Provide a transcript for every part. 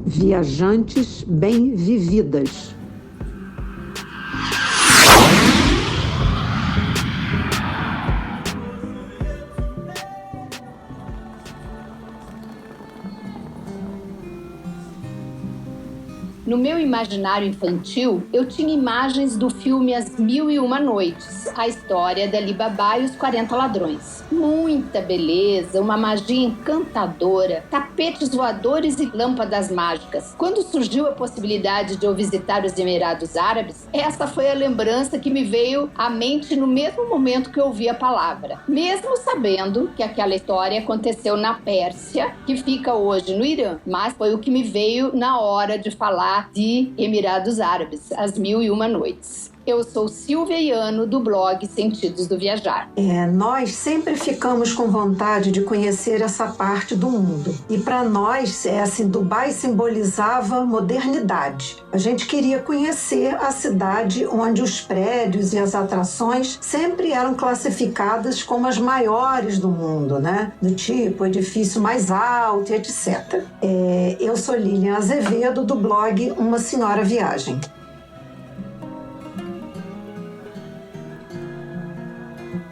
Viajantes bem-vividas. No meu imaginário infantil, eu tinha imagens do filme As Mil e Uma Noites, a história da Ali Babá e os 40 ladrões. Muita beleza, uma magia encantadora, tapetes voadores e lâmpadas mágicas. Quando surgiu a possibilidade de eu visitar os Emirados Árabes, essa foi a lembrança que me veio à mente no mesmo momento que eu ouvi a palavra. Mesmo sabendo que aquela história aconteceu na Pérsia, que fica hoje no Irã, mas foi o que me veio na hora de falar de Emirados Árabes, As Mil e Uma Noites. Eu sou Silvia Iano, do blog Sentidos do Viajar. Nós sempre ficamos com vontade de conhecer essa parte do mundo. E para nós, Dubai simbolizava modernidade. A gente queria conhecer a cidade onde os prédios e as atrações sempre eram classificadas como as maiores do mundo, né? Do tipo edifício mais alto, etc. Eu sou Lilian Azevedo, do blog Uma Senhora Viagem.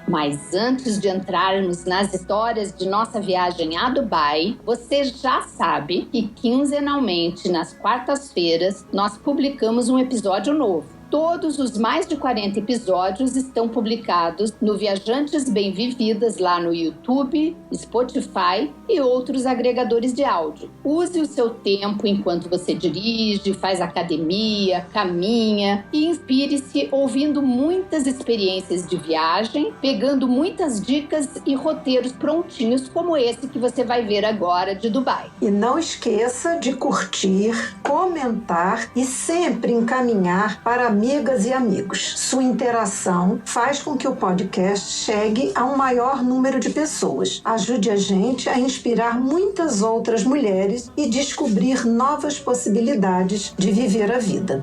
Mas antes de entrarmos nas histórias de nossa viagem a Dubai, você já sabe que quinzenalmente, nas quartas-feiras, nós publicamos um episódio novo. Todos os mais de 40 episódios estão publicados no Viajantes Bem-Vividas lá no YouTube, Spotify e outros agregadores de áudio. Use o seu tempo enquanto você dirige, faz academia, caminha e inspire-se ouvindo muitas experiências de viagem, pegando muitas dicas e roteiros prontinhos como esse que você vai ver agora de Dubai. E não esqueça de curtir, comentar e sempre encaminhar para amigas e amigos. Sua interação faz com que o podcast chegue a um maior número de pessoas. Ajude a gente a inspirar muitas outras mulheres e descobrir novas possibilidades de viver a vida.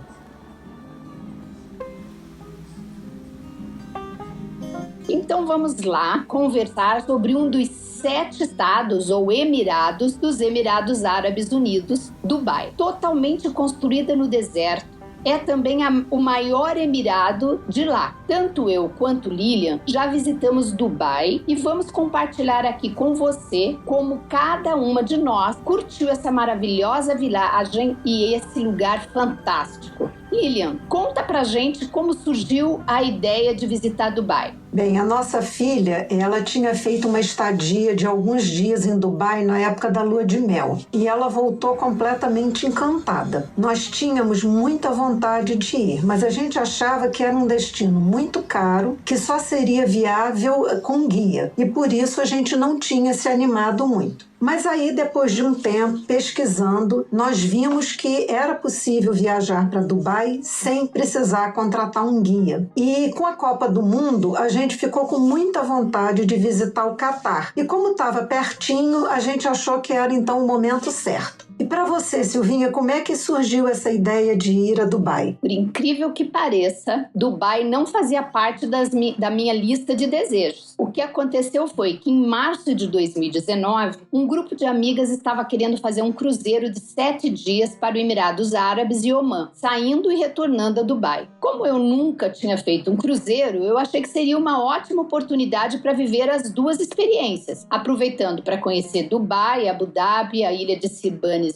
Então vamos lá conversar sobre um dos 7 estados ou emirados dos Emirados Árabes Unidos, Dubai. Totalmente construída no deserto. É também o maior emirado de lá. Tanto eu quanto Lilian já visitamos Dubai e vamos compartilhar aqui com você como cada uma de nós curtiu essa maravilhosa viagem e esse lugar fantástico. Lilian, conta pra gente como surgiu a ideia de visitar Dubai. Bem, a nossa filha, ela tinha feito uma estadia de alguns dias em Dubai na época da lua de mel e ela voltou completamente encantada. Nós tínhamos muita vontade de ir, mas a gente achava que era um destino muito caro, que só seria viável com guia e por isso a gente não tinha se animado muito. Mas aí, depois de um tempo pesquisando, nós vimos que era possível viajar para Dubai sem precisar contratar um guia. E com a Copa do Mundo, a gente ficou com muita vontade de visitar o Catar. E como estava pertinho, a gente achou que era então o momento certo. E para você, Silvinha, como é que surgiu essa ideia de ir a Dubai? Por incrível que pareça, Dubai não fazia parte da minha lista de desejos. O que aconteceu foi que em março de 2019, um grupo de amigas estava querendo fazer um cruzeiro de 7 dias para os Emirados Árabes e Omã, saindo e retornando a Dubai. Como eu nunca tinha feito um cruzeiro, eu achei que seria uma ótima oportunidade para viver as duas experiências, aproveitando para conhecer Dubai, Abu Dhabi, a ilha de Sirbanes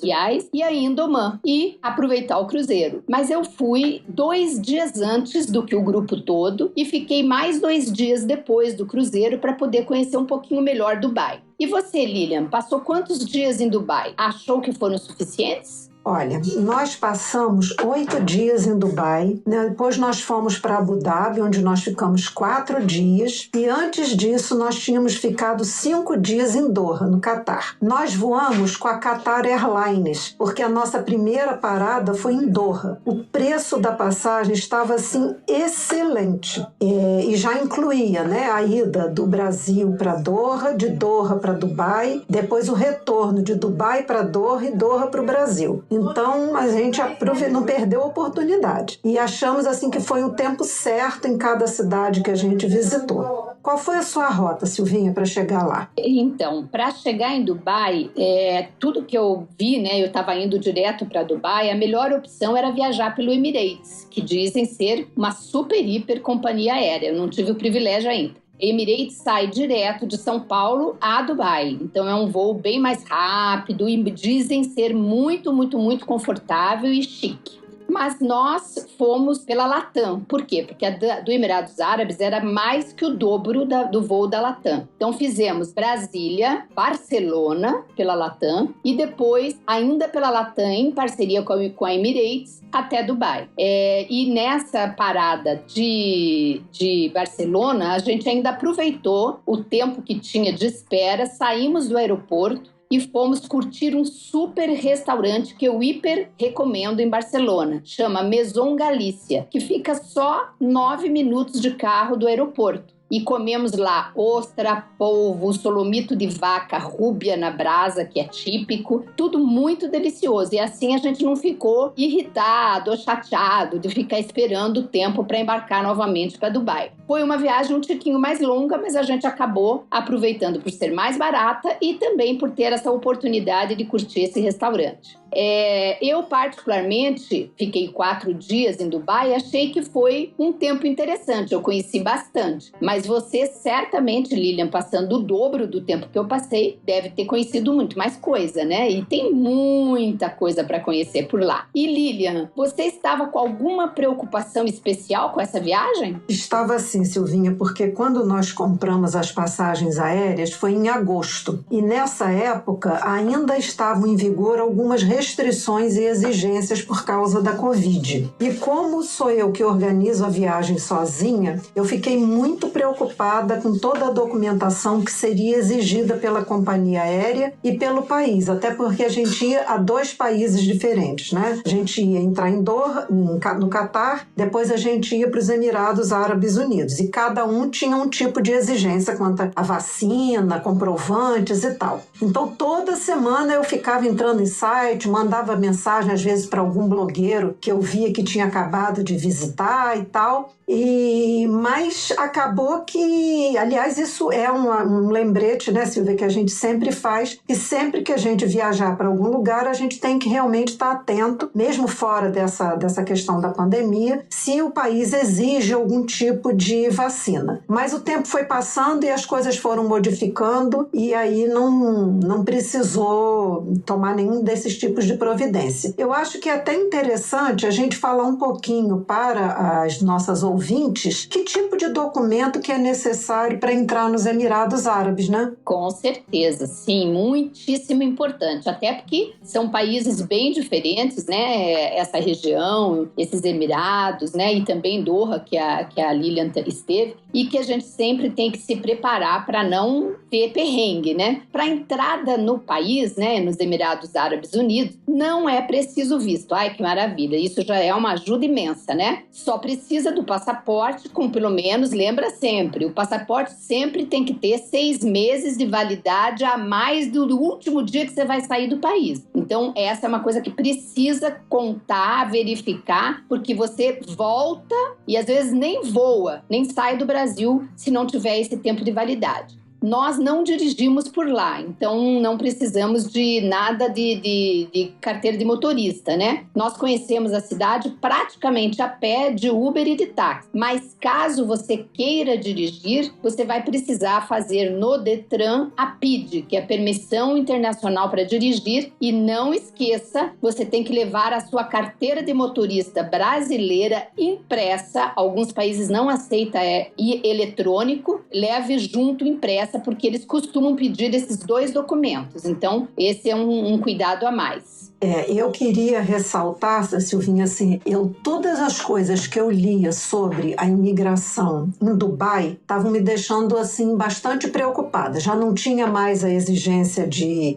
e ainda Omã, e aproveitar o cruzeiro. Mas eu fui 2 dias antes do que o grupo todo e fiquei mais 2 dias depois do cruzeiro para poder conhecer um pouquinho melhor Dubai. E você, Lilian, passou quantos dias em Dubai? Achou que foram suficientes? Olha, nós passamos 8 dias em Dubai, né? Depois nós fomos para Abu Dhabi, onde nós ficamos 4 dias, e antes disso nós tínhamos ficado 5 dias em Doha, no Catar. Nós voamos com a Qatar Airlines, porque a nossa primeira parada foi em Doha. O preço da passagem estava, assim, excelente, e já incluía, né, a ida do Brasil para Doha, de Doha para Dubai, depois o retorno de Dubai para Doha e Doha para o Brasil. Então a gente não perdeu a oportunidade. E achamos assim que foi o tempo certo em cada cidade que a gente visitou. Qual foi a sua rota, Silvinha, para chegar lá? Então, para chegar em Dubai, tudo que eu vi, né, eu estava indo direto para Dubai, a melhor opção era viajar pelo Emirates, que dizem ser uma super, hiper companhia aérea. Eu não tive o privilégio ainda. Emirates sai direto de São Paulo a Dubai. Então, é um voo bem mais rápido e dizem ser muito, muito, muito confortável e chique. Mas nós fomos pela Latam. Por quê? Porque a do Emirados Árabes era mais que o dobro do voo da Latam. Então fizemos Brasília, Barcelona pela Latam e depois, ainda pela Latam, em parceria com a Emirates, até Dubai. E nessa parada de Barcelona, a gente ainda aproveitou o tempo que tinha de espera, saímos do aeroporto e fomos curtir um super restaurante que eu hiper recomendo em Barcelona. Chama Maison Galícia, que fica só 9 minutos de carro do aeroporto. E comemos lá ostra, polvo, solomito de vaca, rúbia na brasa, que é típico. Tudo muito delicioso. E assim a gente não ficou irritado ou chateado de ficar esperando o tempo para embarcar novamente para Dubai. Foi uma viagem um tiquinho mais longa, mas a gente acabou aproveitando por ser mais barata e também por ter essa oportunidade de curtir esse restaurante. Eu, particularmente, fiquei 4 dias em Dubai e achei que foi um tempo interessante. Eu conheci bastante. Mas você, certamente, Lilian, passando o dobro do tempo que eu passei, deve ter conhecido muito mais coisa, né? E tem muita coisa para conhecer por lá. E, Lilian, você estava com alguma preocupação especial com essa viagem? Estava sim, Silvinha, porque quando nós compramos as passagens aéreas foi em agosto. E nessa época ainda estavam em vigor algumas restrições e exigências por causa da Covid. E como sou eu que organizo a viagem sozinha, eu fiquei muito preocupada com toda a documentação que seria exigida pela companhia aérea e pelo país, até porque a gente ia a 2 países diferentes, né? A gente ia entrar em Doha, no Catar, depois a gente ia para os Emirados Árabes Unidos, e cada um tinha um tipo de exigência quanto à vacina, comprovantes e tal. Então toda semana eu ficava entrando em site, mandava mensagem às vezes para algum blogueiro que eu via que tinha acabado de visitar e tal. Mas acabou que, aliás, isso é um lembrete, né, Silvia, que a gente sempre faz, que sempre que a gente viajar para algum lugar, a gente tem que realmente estar atento, mesmo fora dessa questão da pandemia, se o país exige algum tipo de vacina. Mas o tempo foi passando e as coisas foram modificando e aí não precisou tomar nenhum desses tipos de providência. Eu acho que é até interessante a gente falar um pouquinho para as nossas ouvintes que tipo de documento que é necessário para entrar nos Emirados Árabes, né? Com certeza, sim, muitíssimo importante, até porque são países bem diferentes, né? Essa região, esses Emirados, né? E também Doha, que a Lilian esteve, e que a gente sempre tem que se preparar para não ter perrengue, né? Para entrada no país, né? Nos Emirados Árabes Unidos, não é preciso visto. Ai, que maravilha! Isso já é uma ajuda imensa, né? Só precisa do passaporte com, pelo menos, lembra sempre, o passaporte sempre tem que ter 6 meses de validade a mais do último dia que você vai sair do país. Então, essa é uma coisa que precisa contar, verificar, porque você volta e às vezes nem voa, nem sai do Brasil se não tiver esse tempo de validade. Nós não dirigimos por lá, então não precisamos de nada de carteira de motorista, né? Nós conhecemos a cidade praticamente a pé, de Uber e de táxi. Mas caso você queira dirigir, você vai precisar fazer no Detran a PID, que é a Permissão Internacional para Dirigir. E não esqueça, você tem que levar a sua carteira de motorista brasileira impressa. Alguns países não aceitam eletrônico, leve junto impressa, porque eles costumam pedir esses 2 documentos. Então, esse é um cuidado a mais. Eu queria ressaltar, Silvinha, assim, todas as coisas que eu lia sobre a imigração em Dubai estavam me deixando, assim, bastante preocupada. Já não tinha mais a exigência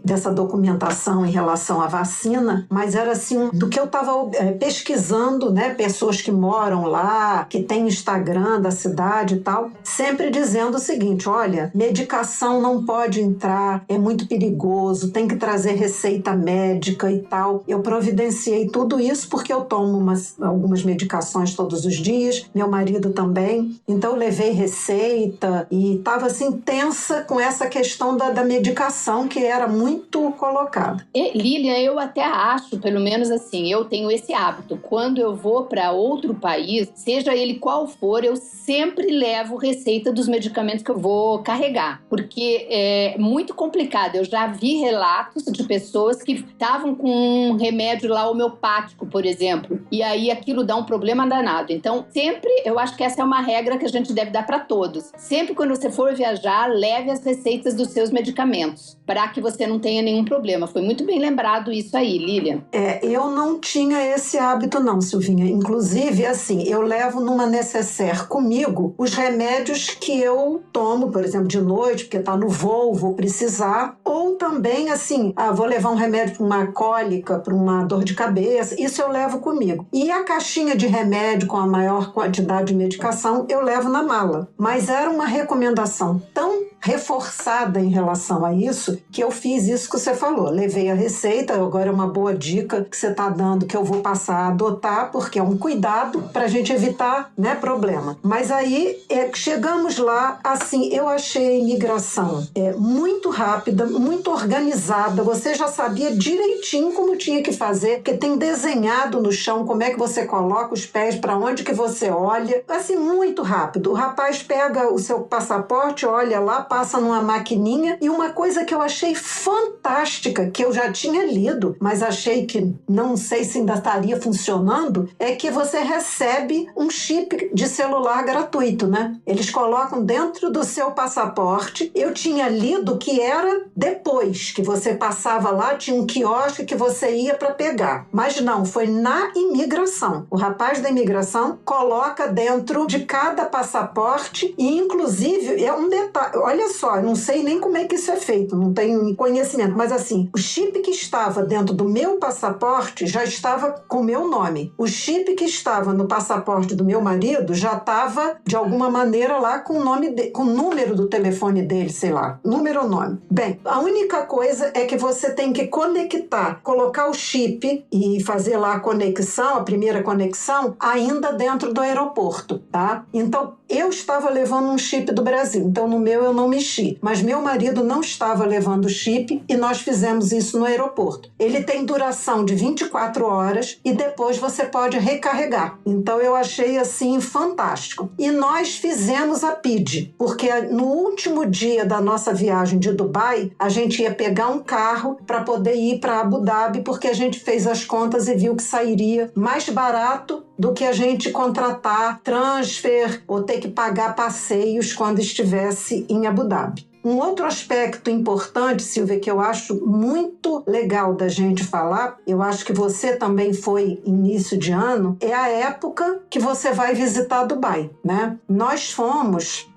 dessa documentação em relação à vacina, mas era, assim, do que eu estava pesquisando, né, pessoas que moram lá, que têm Instagram da cidade e tal, sempre dizendo o seguinte: olha, medicação não pode entrar, é muito perigoso, tem que trazer receita médica e tal. tal. Eu providenciei tudo isso porque eu tomo algumas medicações todos os dias, meu marido também. Então eu levei receita e estava assim tensa com essa questão da medicação que era muito colocada. Lilian, eu até acho, pelo menos assim, eu tenho esse hábito. Quando eu vou para outro país, seja ele qual for, eu sempre levo receita dos medicamentos que eu vou carregar, porque é muito complicado. Eu já vi relatos de pessoas que estavam com um remédio lá homeopático, por exemplo, e aí aquilo dá um problema danado. Então, sempre, eu acho que essa é uma regra que a gente deve dar para todos. Sempre quando você for viajar, leve as receitas dos seus medicamentos, para que você não tenha nenhum problema. Foi muito bem lembrado isso aí, Lilian. Eu não tinha esse hábito não, Silvinha. Inclusive, assim, eu levo numa necessaire comigo os remédios que eu tomo, por exemplo, de noite, porque tá no vou precisar. Ou também, assim, vou levar um remédio para uma cólica, para uma dor de cabeça. Isso eu levo comigo. E a caixinha de remédio com a maior quantidade de medicação eu levo na mala. Mas era uma recomendação tão reforçada em relação a isso, que eu fiz isso que você falou. Levei a receita, agora é uma boa dica que você está dando, que eu vou passar a adotar, porque é um cuidado para a gente evitar, né, problema. Mas aí, chegamos lá, assim, eu achei a imigração muito rápida, muito organizada, você já sabia direitinho como tinha que fazer, porque tem desenhado no chão como é que você coloca os pés, para onde que você olha, assim, muito rápido. O rapaz pega o seu passaporte, olha lá, passa numa maquininha, e uma coisa que eu achei fantástica, que eu já tinha lido, mas achei que não sei se ainda estaria funcionando, é que você recebe um chip de celular gratuito, né? Eles colocam dentro do seu passaporte. Eu tinha lido que era depois que você passava lá, tinha um quiosque que você ia para pegar. Mas não, foi na imigração. O rapaz da imigração coloca dentro de cada passaporte e, inclusive, é um detalhe. Olha só, eu não sei nem como é que isso é feito, não tenho conhecimento, mas assim, o chip que estava dentro do meu passaporte já estava com o meu nome. O chip que estava no passaporte do meu marido já estava, de alguma maneira, lá com o nome com o número do telefone dele, sei lá, número ou nome. Bem, a única coisa é que você tem que conectar, colocar o chip e fazer lá a conexão, a primeira conexão, ainda dentro do aeroporto, tá? Então, eu estava levando um chip do Brasil, então no meu eu não mexi, mas meu marido não estava levando chip e nós fizemos isso no aeroporto. Ele tem duração de 24 horas e depois você pode recarregar. Então eu achei assim fantástico. E nós fizemos a PID, porque no último dia da nossa viagem de Dubai, a gente ia pegar um carro para poder ir para Abu Dhabi, porque a gente fez as contas e viu que sairia mais barato do que a gente contratar transfer ou ter que pagar passeios quando estivesse em Abu Dhabi. Um outro aspecto importante, Silvia, que eu acho muito legal da gente falar, eu acho que você também foi início de ano, é a época que você vai visitar Dubai, né? Nós fomos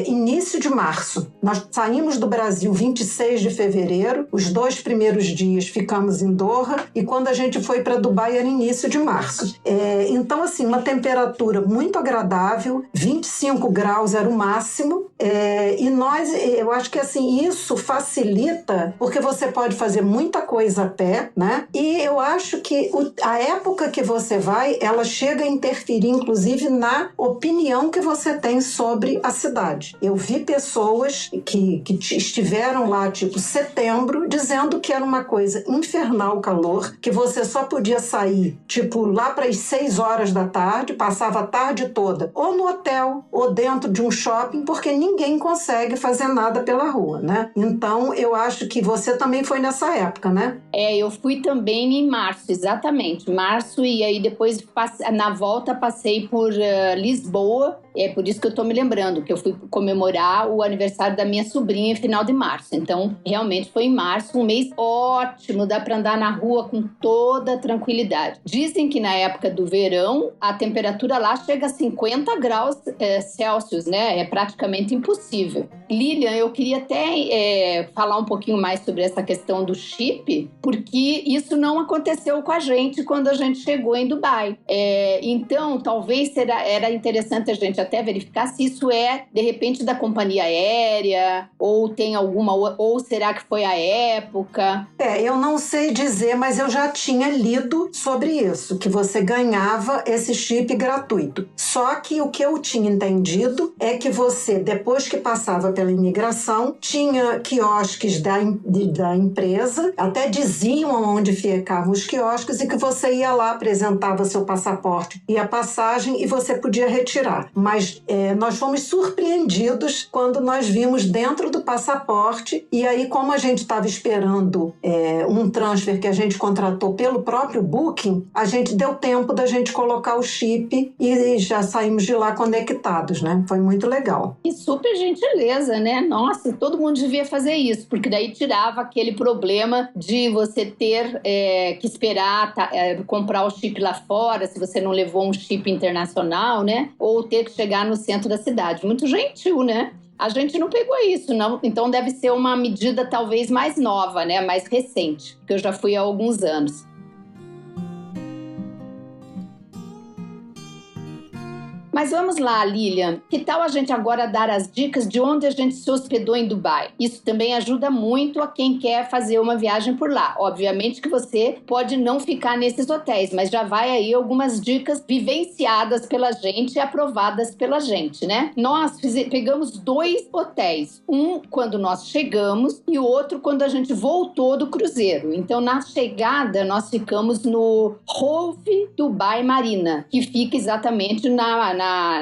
início de março. Nós saímos do Brasil 26 de fevereiro, os 2 primeiros dias ficamos em Doha e quando a gente foi para Dubai era início de março. Então, assim, uma temperatura muito agradável, 25 graus era o máximo, e eu acho que assim, isso facilita, porque você pode fazer muita coisa a pé, né? E eu acho que a época que você vai, ela chega a interferir, inclusive, na opinião que você tem sobre a cidade. Eu vi pessoas que estiveram lá, tipo, setembro, dizendo que era uma coisa infernal o calor, que você só podia sair, tipo, lá para as 6 horas da tarde, passava a tarde toda, ou no hotel, ou dentro de um shopping, porque ninguém consegue fazer nada pela rua, né? Então, eu acho que você também foi nessa época, né? Eu fui também em março, exatamente. Março, e aí depois, na volta, passei por Lisboa. É por isso que eu tô me lembrando, que eu fui comemorar o aniversário da minha sobrinha em final de março. Então, realmente foi em março, um mês ótimo, dá para andar na rua com toda tranquilidade. Dizem que na época do verão, a temperatura lá chega a 50 graus Celsius, né? É praticamente impossível. Lilian, eu queria até falar um pouquinho mais sobre essa questão do chip, porque isso não aconteceu com a gente quando a gente chegou em Dubai. Então, talvez era interessante a gente até verificar se isso é, de repente, da companhia aérea, ou tem alguma, ou será que foi a época? Eu não sei dizer, mas eu já tinha lido sobre isso, que você ganhava esse chip gratuito. Só que o que eu tinha entendido é que você, depois que passava pela imigração, tinha quiosques da empresa, até diziam onde ficavam os quiosques, e que você ia lá, apresentava seu passaporte e a passagem, e você podia retirar. Mas nós fomos surpreendidos quando nós vimos dentro do passaporte, e aí, como a gente estava esperando um transfer que a gente contratou pelo próprio Booking, a gente deu tempo da gente colocar o chip e já saímos de lá conectados, né? Foi muito legal. E super gentileza, né? Nossa, todo mundo devia fazer isso, porque daí tirava aquele problema de você ter que esperar comprar o chip lá fora, se você não levou um chip internacional, né? Ou ter que chegar no centro da cidade. Muito gentil, né? A gente não pegou isso, não. Então deve ser uma medida talvez mais nova, né? Mais recente, que eu já fui há alguns anos. Mas vamos lá, Lilian. Que tal a gente agora dar as dicas de onde a gente se hospedou em Dubai? Isso também ajuda muito a quem quer fazer uma viagem por lá. Obviamente que você pode não ficar nesses hotéis, mas já vai aí algumas dicas vivenciadas pela gente e aprovadas pela gente, né? Nós pegamos 2 hotéis. Um quando nós chegamos e o outro quando a gente voltou do cruzeiro. Então, na chegada, nós ficamos no Hove Dubai Marina, que fica exatamente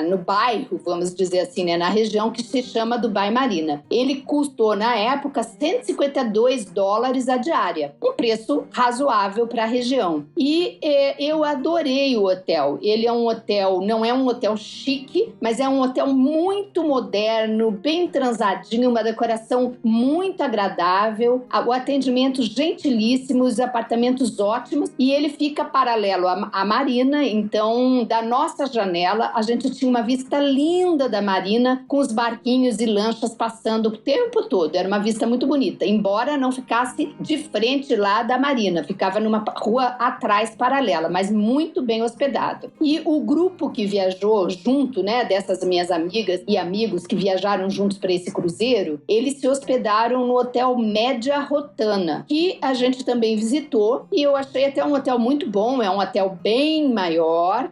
no bairro, vamos dizer assim, né, na região que se chama Dubai Marina. Ele custou, na época, $152 a diária. Um preço razoável para a região. E eu adorei o hotel. Ele é um hotel, não é um hotel chique, mas é um hotel muito moderno, bem transadinho, uma decoração muito agradável, o atendimento gentilíssimo, os apartamentos ótimos, e ele fica paralelo à marina. Então, da nossa janela, a gente tinha uma vista linda da marina, com os barquinhos e lanchas passando o tempo todo. Era uma vista muito bonita, embora não ficasse de frente lá da marina, ficava numa rua atrás paralela, mas muito bem hospedado. E o grupo que viajou junto, né, dessas minhas amigas e amigos que viajaram juntos para esse cruzeiro, eles se hospedaram no Hotel Média Rotana, que a gente também visitou, e eu achei até um hotel muito bom. É um hotel bem maior,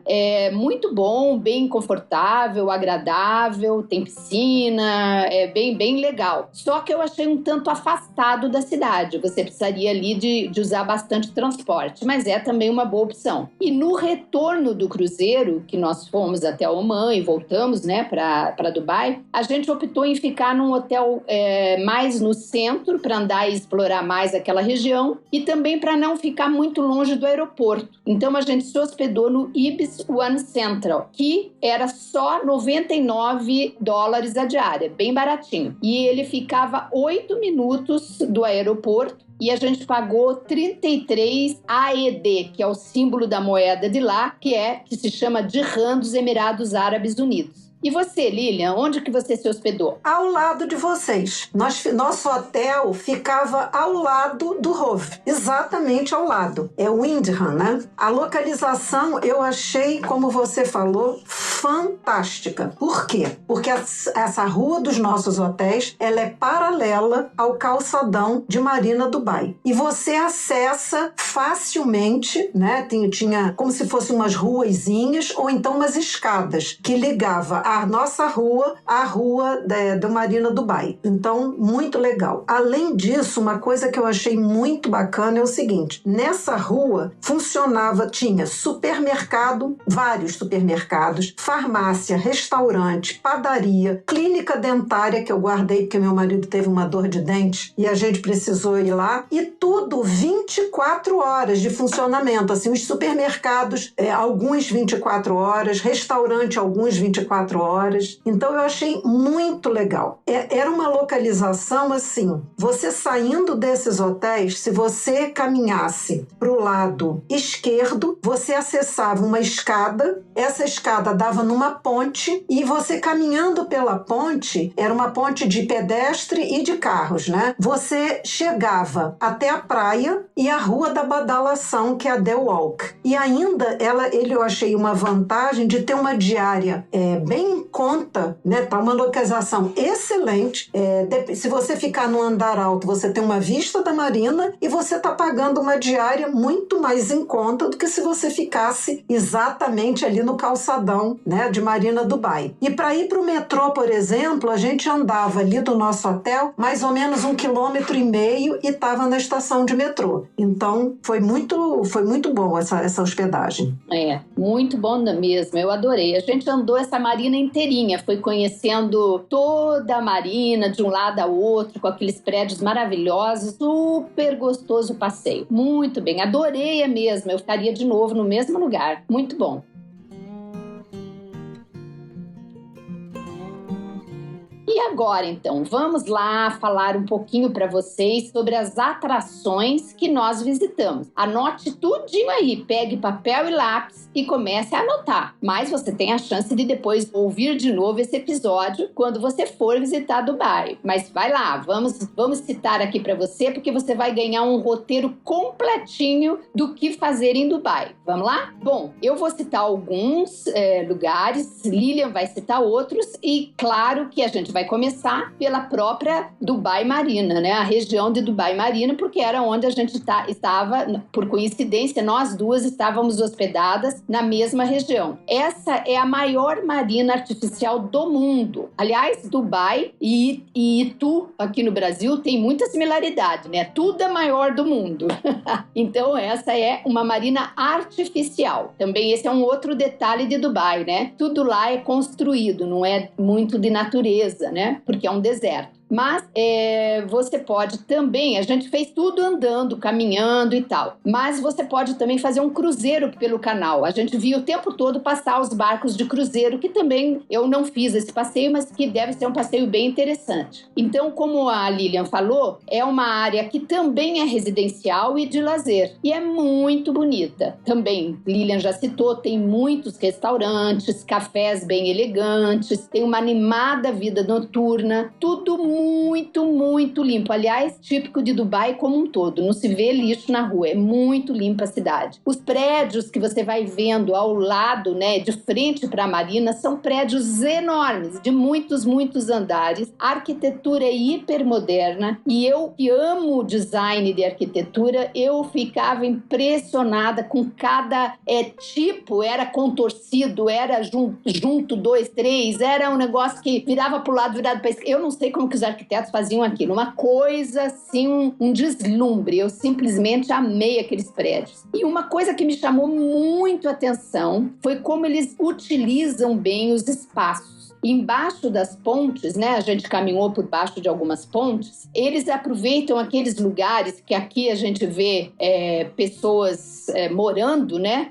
muito bom, bem confortável, agradável, tem piscina, é bem legal. Só que eu achei um tanto afastado da cidade, você precisaria ali de usar bastante transporte, mas é também uma boa opção. E no retorno do cruzeiro, que nós fomos até Oman e voltamos, né, para Dubai, a gente optou em ficar num hotel mais no centro, para andar e explorar mais aquela região, e também para não ficar muito longe do aeroporto. Então a gente se hospedou no Ibis One Central, que era só $99 a diária, bem baratinho. E ele ficava 8 minutos do aeroporto, e a gente pagou 33 AED, que é o símbolo da moeda de lá, que se chama Dirham dos Emirados Árabes Unidos. E você, Lilian, onde que você se hospedou? Ao lado de vocês. Nosso hotel ficava ao lado do Hove, exatamente ao lado. É Windham, né? A localização eu achei, como você falou, fantástica. Por quê? Porque essa rua dos nossos hotéis, ela é paralela ao calçadão de Marina Dubai. E você acessa facilmente, né? Tinha como se fossem umas ruazinhas ou então umas escadas que ligava a nossa rua à rua do Marina Dubai. Então, muito legal. Além disso, uma coisa que eu achei muito bacana é o seguinte: nessa rua tinha supermercado, vários supermercados, farmácia, restaurante, padaria, clínica dentária, que eu guardei porque meu marido teve uma dor de dente e a gente precisou ir lá, e tudo 24 horas de funcionamento. Assim, os supermercados, alguns 24 horas, restaurante, alguns 24 horas. Então eu achei muito legal. Era uma localização assim, você saindo desses hotéis, se você caminhasse para o lado esquerdo, você acessava uma escada, essa escada dava chegava numa ponte e você caminhando pela ponte, era uma ponte de pedestre e de carros, né? Você chegava até a praia e a Rua da Badalação, que é a The Walk. E ainda, eu achei uma vantagem de ter uma diária bem em conta, né? Tá uma localização excelente. Se você ficar no andar alto, você tem uma vista da marina e você tá pagando uma diária muito mais em conta do que se você ficasse exatamente ali no calçadão, né, de Marina Dubai. E para ir para o metrô, por exemplo, a gente andava ali do nosso hotel mais ou menos 1,5 km e estava na estação de metrô. Então, foi muito bom essa hospedagem. Muito bom mesmo, eu adorei. A gente andou essa marina inteirinha, foi conhecendo toda a marina, de um lado ao outro, com aqueles prédios maravilhosos, super gostoso o passeio. Muito bem, adorei mesmo, eu ficaria de novo no mesmo lugar. Muito bom. E agora, então, vamos lá falar um pouquinho para vocês sobre as atrações que nós visitamos. Anote tudinho aí, pegue papel e lápis e comece a anotar. Mas você tem a chance de depois ouvir de novo esse episódio quando você for visitar Dubai. Mas vai lá, vamos citar aqui para você, porque você vai ganhar um roteiro completinho do que fazer em Dubai. Vamos lá? Bom, eu vou citar alguns lugares, Lilian vai citar outros e claro que a gente vai começar pela própria Dubai Marina, né? A região de Dubai Marina, porque era onde a gente estava, por coincidência, nós duas estávamos hospedadas na mesma região. Essa é a maior marina artificial do mundo. Aliás, Dubai e Itu, aqui no Brasil, tem muita similaridade, né? Tudo é maior do mundo. Então, essa é uma marina artificial. Também esse é um outro detalhe de Dubai, né? Tudo lá é construído, não é muito de natureza, né? Porque é um deserto. Mas você pode também, a gente fez tudo andando, caminhando e tal, mas você pode também fazer um cruzeiro pelo canal. A gente viu o tempo todo passar os barcos de cruzeiro, que também eu não fiz esse passeio, mas que deve ser um passeio bem interessante. Então, como a Lilian falou, é uma área que também é residencial e de lazer, e é muito bonita. Também, Lilian já citou, tem muitos restaurantes, cafés bem elegantes, tem uma animada vida noturna, tudo muito, muito limpo. Aliás, típico de Dubai como um todo. Não se vê lixo na rua. É muito limpa a cidade. Os prédios que você vai vendo ao lado, né, de frente para a marina, são prédios enormes, de muitos, muitos andares. A arquitetura é hipermoderna. E eu, que amo design de arquitetura, eu ficava impressionada com cada tipo. Era contorcido, era junto, 2, 3. Era um negócio que virava para o lado, virado para a esquerda. Eu não sei como que os arquitetos faziam aquilo, uma coisa assim, um deslumbre. Eu simplesmente amei aqueles prédios. E uma coisa que me chamou muito a atenção foi como eles utilizam bem os espaços. Embaixo das pontes, né, a gente caminhou por baixo de algumas pontes, eles aproveitam aqueles lugares que aqui a gente vê pessoas morando, né,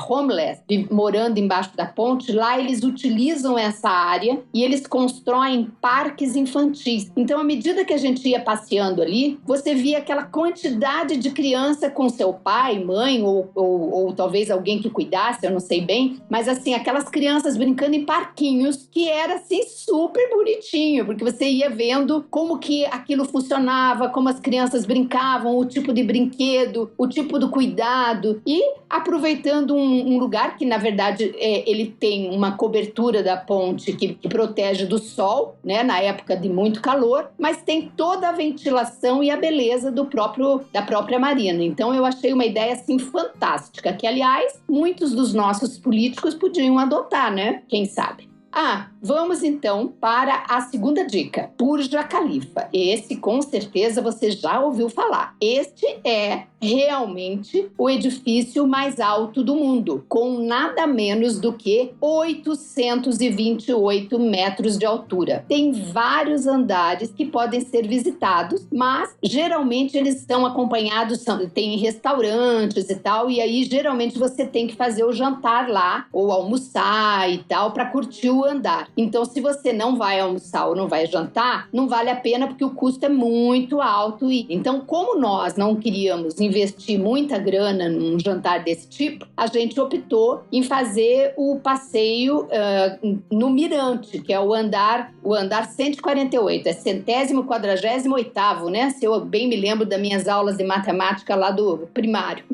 homeless, morando embaixo da ponte. Lá eles utilizam essa área e eles constroem parques infantis. Então, à medida que a gente ia passeando ali, você via aquela quantidade de criança com seu pai, mãe ou talvez alguém que cuidasse, eu não sei bem, mas assim, aquelas crianças brincando em parquinhos que era assim super bonitinho, porque você ia vendo como que aquilo funcionava, como as crianças brincavam, o tipo de brinquedo, o tipo do cuidado, e aproveitando um lugar que na verdade ele tem uma cobertura da ponte que protege do sol, né, na época de muito calor, mas tem toda a ventilação e a beleza da própria marina. Então eu achei uma ideia assim fantástica, que aliás muitos dos nossos políticos podiam adotar, né? Quem sabe? Vamos então para a segunda dica, Burj Khalifa. Esse com certeza você já ouviu falar. Este é realmente o edifício mais alto do mundo, com nada menos do que 828 metros de altura. Tem vários andares que podem ser visitados, mas geralmente eles estão acompanhados, tem restaurantes e tal, e aí geralmente você tem que fazer o jantar lá, ou almoçar e tal, para curtir do andar. Então, se você não vai almoçar ou não vai jantar, não vale a pena porque o custo é muito alto. Então, como nós não queríamos investir muita grana num jantar desse tipo, a gente optou em fazer o passeio no Mirante, que é o andar 148, é 148º, né? Se eu bem me lembro das minhas aulas de matemática lá do primário.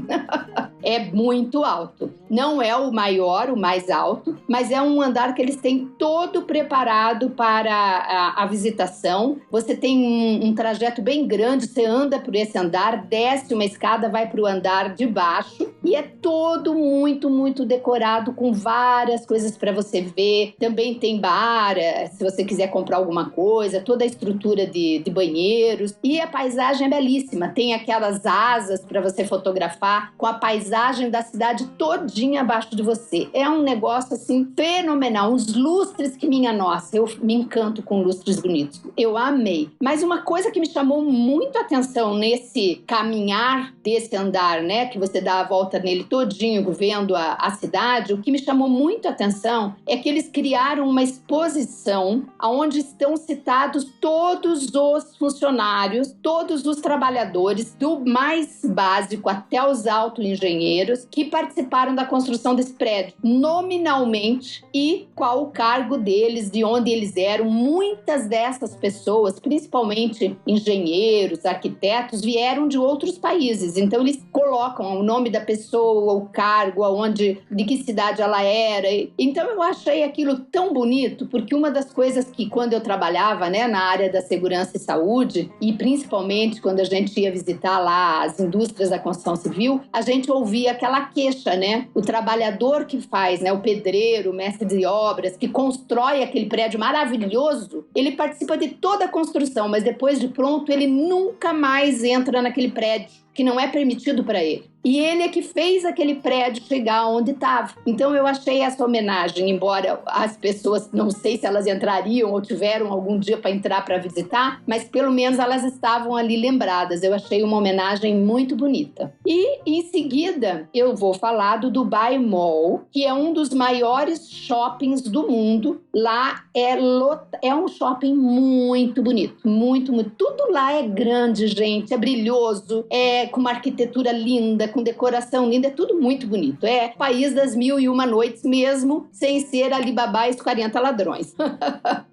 É muito alto. Não é o maior, o mais alto, mas é um andar que eles têm todo preparado para a visitação. Você tem um trajeto bem grande, você anda por esse andar, desce uma escada, vai para o andar de baixo e é todo muito, muito decorado com várias coisas para você ver. Também tem bar, se você quiser comprar alguma coisa, toda a estrutura de banheiros. E a paisagem é belíssima. Tem aquelas asas para você fotografar com a paisagem da cidade todinha abaixo de você. É um negócio, assim, fenomenal. Uns lustres que, minha nossa, eu me encanto com lustres bonitos. Eu amei. Mas uma coisa que me chamou muito a atenção nesse caminhar desse andar, né, que você dá a volta nele todinho, vendo a cidade, o que me chamou muito a atenção é que eles criaram uma exposição onde estão citados todos os funcionários, todos os trabalhadores, do mais básico até os engenheiros que participaram da construção desse prédio, nominalmente, e qual o cargo deles, de onde eles eram. Muitas dessas pessoas, principalmente engenheiros, arquitetos, vieram de outros países. Então, eles colocam o nome da pessoa, o cargo, de que cidade ela era. Então, eu achei aquilo tão bonito, porque uma das coisas que, quando eu trabalhava, né, na área da segurança e saúde, e principalmente quando a gente ia visitar lá as indústrias da construção civil, a gente ouvia aquela queixa, né? O trabalhador que faz, né? O pedreiro, o mestre de obras, que constrói aquele prédio maravilhoso, ele participa de toda a construção, mas depois de pronto, ele nunca mais entra naquele prédio, que não é permitido para ele. E ele é que fez aquele prédio chegar onde estava. Então eu achei essa homenagem, embora as pessoas, não sei se elas entrariam ou tiveram algum dia para entrar para visitar, mas pelo menos elas estavam ali lembradas. Eu achei uma homenagem muito bonita. E em seguida eu vou falar do Dubai Mall, que é um dos maiores shoppings do mundo. Lá é um shopping muito bonito, muito, muito. Tudo lá é grande, gente, é brilhoso, é com uma arquitetura linda, com decoração linda, é tudo muito bonito. É país das 1001 noites mesmo, sem ser Alibaba e os 40 ladrões.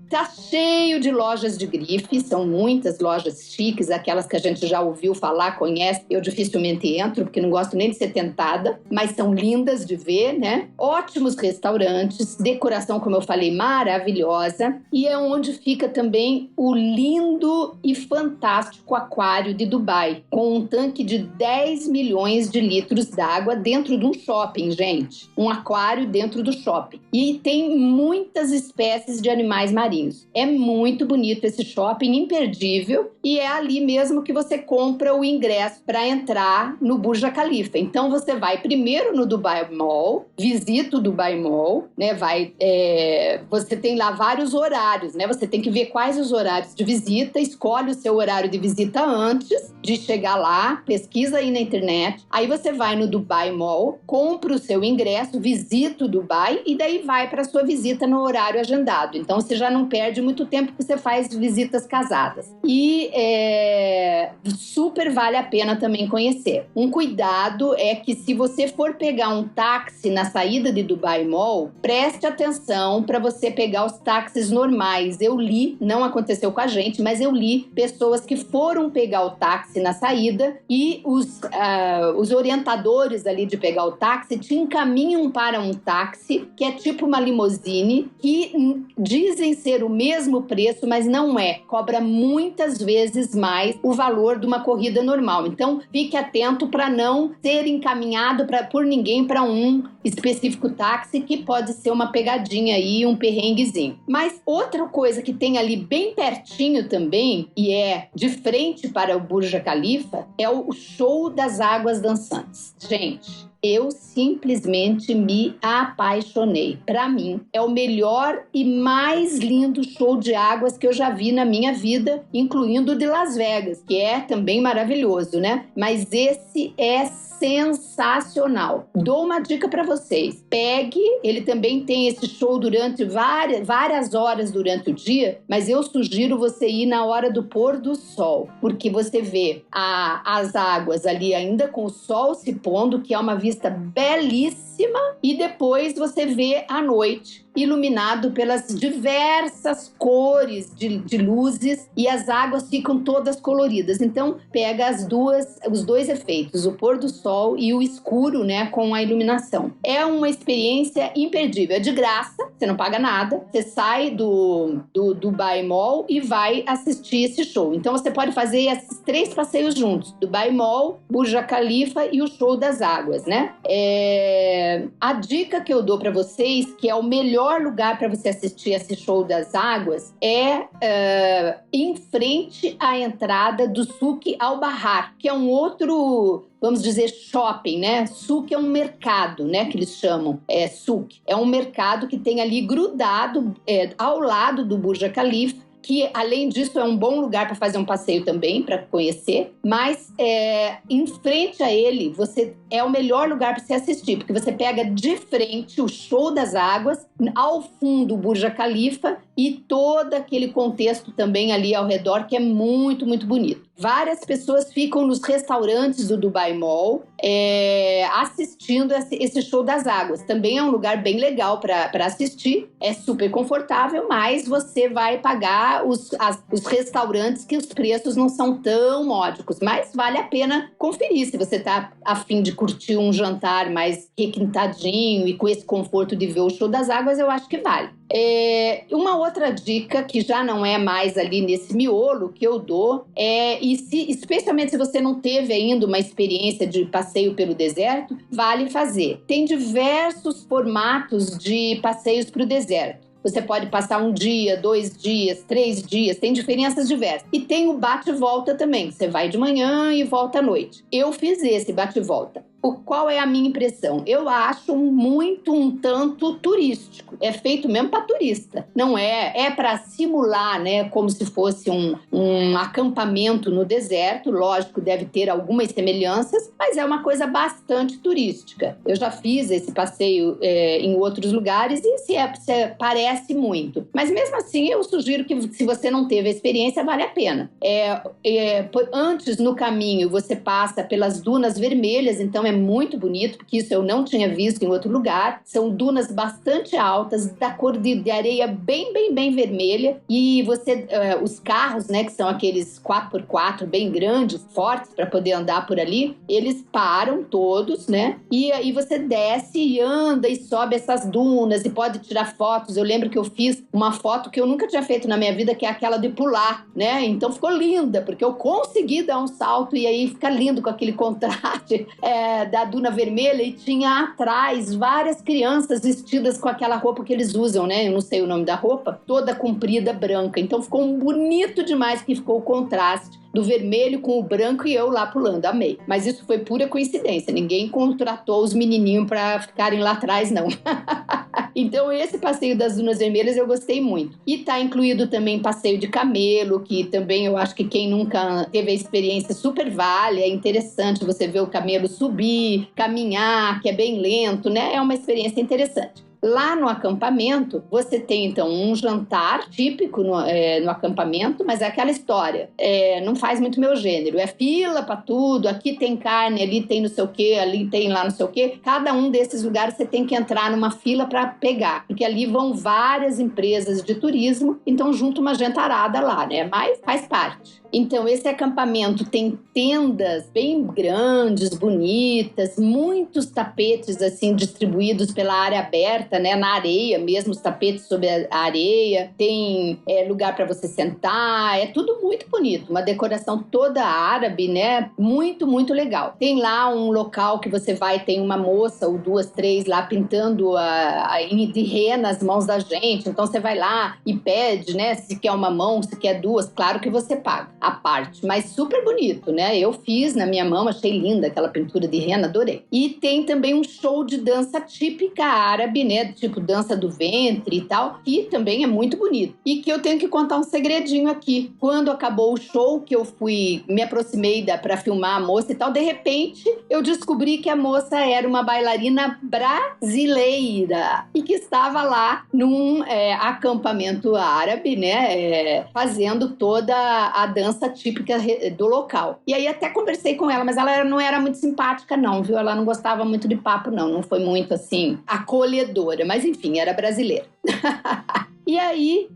Tá cheio de lojas de grife, são muitas lojas chiques, aquelas que a gente já ouviu falar, conhece. Eu dificilmente entro, porque não gosto nem de ser tentada, mas são lindas de ver, né? Ótimos restaurantes, decoração, como eu falei, maravilhosa. E é onde fica também o lindo e fantástico aquário de Dubai, com um tanque de 10 milhões de litros d'água dentro de um shopping, gente. Um aquário dentro do shopping. E tem muitas espécies de animais marinhos. É muito bonito esse shopping, imperdível, e é ali mesmo que você compra o ingresso para entrar no Burj Khalifa. Então você vai primeiro no Dubai Mall, visita o Dubai Mall, né? Você tem lá vários horários, né? Você tem que ver quais os horários de visita, escolhe o seu horário de visita antes de chegar lá, pesquisa aí na internet. Aí você vai no Dubai Mall, compra o seu ingresso, visita o Dubai e daí vai para a sua visita no horário agendado. Então você já não perde muito tempo que você faz visitas casadas. E super vale a pena também conhecer. Um cuidado é que se você for pegar um táxi na saída de Dubai Mall, preste atenção para você pegar os táxis normais. Eu li, não aconteceu com a gente, mas eu li pessoas que foram pegar o táxi na saída e os orientadores ali de pegar o táxi te encaminham para um táxi que é tipo uma limusine, que dizem ser o mesmo preço, mas não é. Cobra muitas vezes mais o valor de uma corrida normal. Então, fique atento para não ser encaminhado por ninguém para um específico táxi, que pode ser uma pegadinha aí, um perrenguezinho. Mas outra coisa que tem ali bem pertinho também, e é de frente para o Burj Khalifa, é o show das águas dançantes. Gente, Eu simplesmente me apaixonei. Para mim, é o melhor e mais lindo show de águas que eu já vi na minha vida, incluindo o de Las Vegas, que é também maravilhoso, né? Mas esse é sensacional. Dou uma dica para vocês. Pegue, ele também tem esse show durante várias horas durante o dia, mas eu sugiro você ir na hora do pôr do sol, porque você vê as águas ali ainda com o sol se pondo, que é uma vista belíssima, e depois você vê à noite, iluminado pelas diversas cores de luzes, e as águas ficam todas coloridas. Então, pega os dois efeitos, o pôr do sol e o escuro, né, com a iluminação. É uma experiência imperdível, é de graça, você não paga nada, você sai do Dubai Mall e vai assistir esse show. Então, você pode fazer esses 3 passeios juntos, Dubai Mall, Burj Khalifa e o show das águas, né? A dica que eu dou para vocês, que é o melhor lugar para você assistir esse show das águas, é em frente à entrada do Souk Al Bahar, que é um outro, vamos dizer, shopping, né? Souk é um mercado, né? Que eles chamam, Souk. É um mercado que tem ali grudado ao lado do Burj Khalifa, que, além disso, é um bom lugar para fazer um passeio também, para conhecer, mas em frente a ele, é o melhor lugar para você assistir, porque você pega de frente o show das águas, ao fundo o Burj Khalifa e todo aquele contexto também ali ao redor, que é muito, muito bonito. Várias pessoas ficam nos restaurantes do Dubai Mall assistindo esse show das águas. Também é um lugar bem legal para assistir, é super confortável, mas você vai pagar os restaurantes que os preços não são tão módicos, mas vale a pena conferir. Se você está a fim de curtir um jantar mais requintadinho e com esse conforto de ver o show das águas, eu acho que vale. Uma outra dica, que já não é mais ali nesse miolo que eu dou, especialmente se você não teve ainda uma experiência de passeio pelo deserto, vale fazer. Tem diversos formatos de passeios para o deserto. Você pode passar 1 dia, 2 dias, 3 dias, tem diferenças diversas. E tem o bate-volta também, você vai de manhã e volta à noite. Eu fiz esse bate-volta. Qual é a minha impressão? Eu acho muito um tanto turístico. É feito mesmo para turista. Não é para simular, né, como se fosse um acampamento no deserto. Lógico, deve ter algumas semelhanças, mas é uma coisa bastante turística. Eu já fiz esse passeio em outros lugares e se parece muito. Mas mesmo assim, eu sugiro que, se você não teve a experiência, vale a pena. Antes, no caminho, você passa pelas dunas vermelhas, então é muito bonito, porque isso eu não tinha visto em outro lugar. São dunas bastante altas, da cor de areia bem, bem, bem vermelha. E os carros, né, que são aqueles 4x4 bem grandes, fortes, para poder andar por ali, eles param todos, né? E aí você desce e anda e sobe essas dunas e pode tirar fotos. Eu lembro que eu fiz uma foto que eu nunca tinha feito na minha vida, que é aquela de pular, né? Então ficou linda, porque eu consegui dar um salto e aí fica lindo com aquele contraste da duna vermelha, e tinha atrás várias crianças vestidas com aquela roupa que eles usam, né? Eu não sei o nome da roupa, toda comprida, branca. Então ficou bonito demais, que ficou o contraste do vermelho com o branco e eu lá pulando, amei. Mas isso foi pura coincidência, ninguém contratou os menininhos para ficarem lá atrás, não. Então esse passeio das dunas vermelhas eu gostei muito. E tá incluído também passeio de camelo, que também eu acho que quem nunca teve a experiência super vale, é interessante você ver o camelo subir, caminhar, que é bem lento, né? É uma experiência interessante. Lá no acampamento, você tem, então, um jantar típico no acampamento, mas é aquela história, não faz muito meu gênero, é fila para tudo, aqui tem carne, ali tem não sei o quê, ali tem lá não sei o quê. Cada um desses lugares você tem que entrar numa fila para pegar, porque ali vão várias empresas de turismo, então junta uma jantarada lá, né? Mas faz parte. Então, esse acampamento tem tendas bem grandes, bonitas, muitos tapetes assim distribuídos pela área aberta, né, na areia mesmo, os tapetes sobre a areia. Tem lugar para você sentar, é tudo muito bonito, uma decoração toda árabe, né, muito, muito legal. Tem lá um local que você vai, tem uma moça ou 2, 3 lá pintando de rena as mãos da gente, então você vai lá e pede, né, se quer uma mão, se quer 2, claro que você paga. à parte, mas super bonito, né? Eu fiz na minha mão, achei linda aquela pintura de rena, adorei. E tem também um show de dança típica árabe, né? Tipo dança do ventre e tal, que também é muito bonito. E que eu tenho que contar um segredinho aqui. Quando acabou o show, que eu me aproximei para filmar a moça e tal, de repente eu descobri que a moça era uma bailarina brasileira e que estava lá num acampamento árabe, né? Fazendo toda a dança típica do local. E aí até conversei com ela, mas ela não era muito simpática não, viu? Ela não gostava muito de papo não foi muito assim acolhedora, mas enfim, era brasileira. E aí,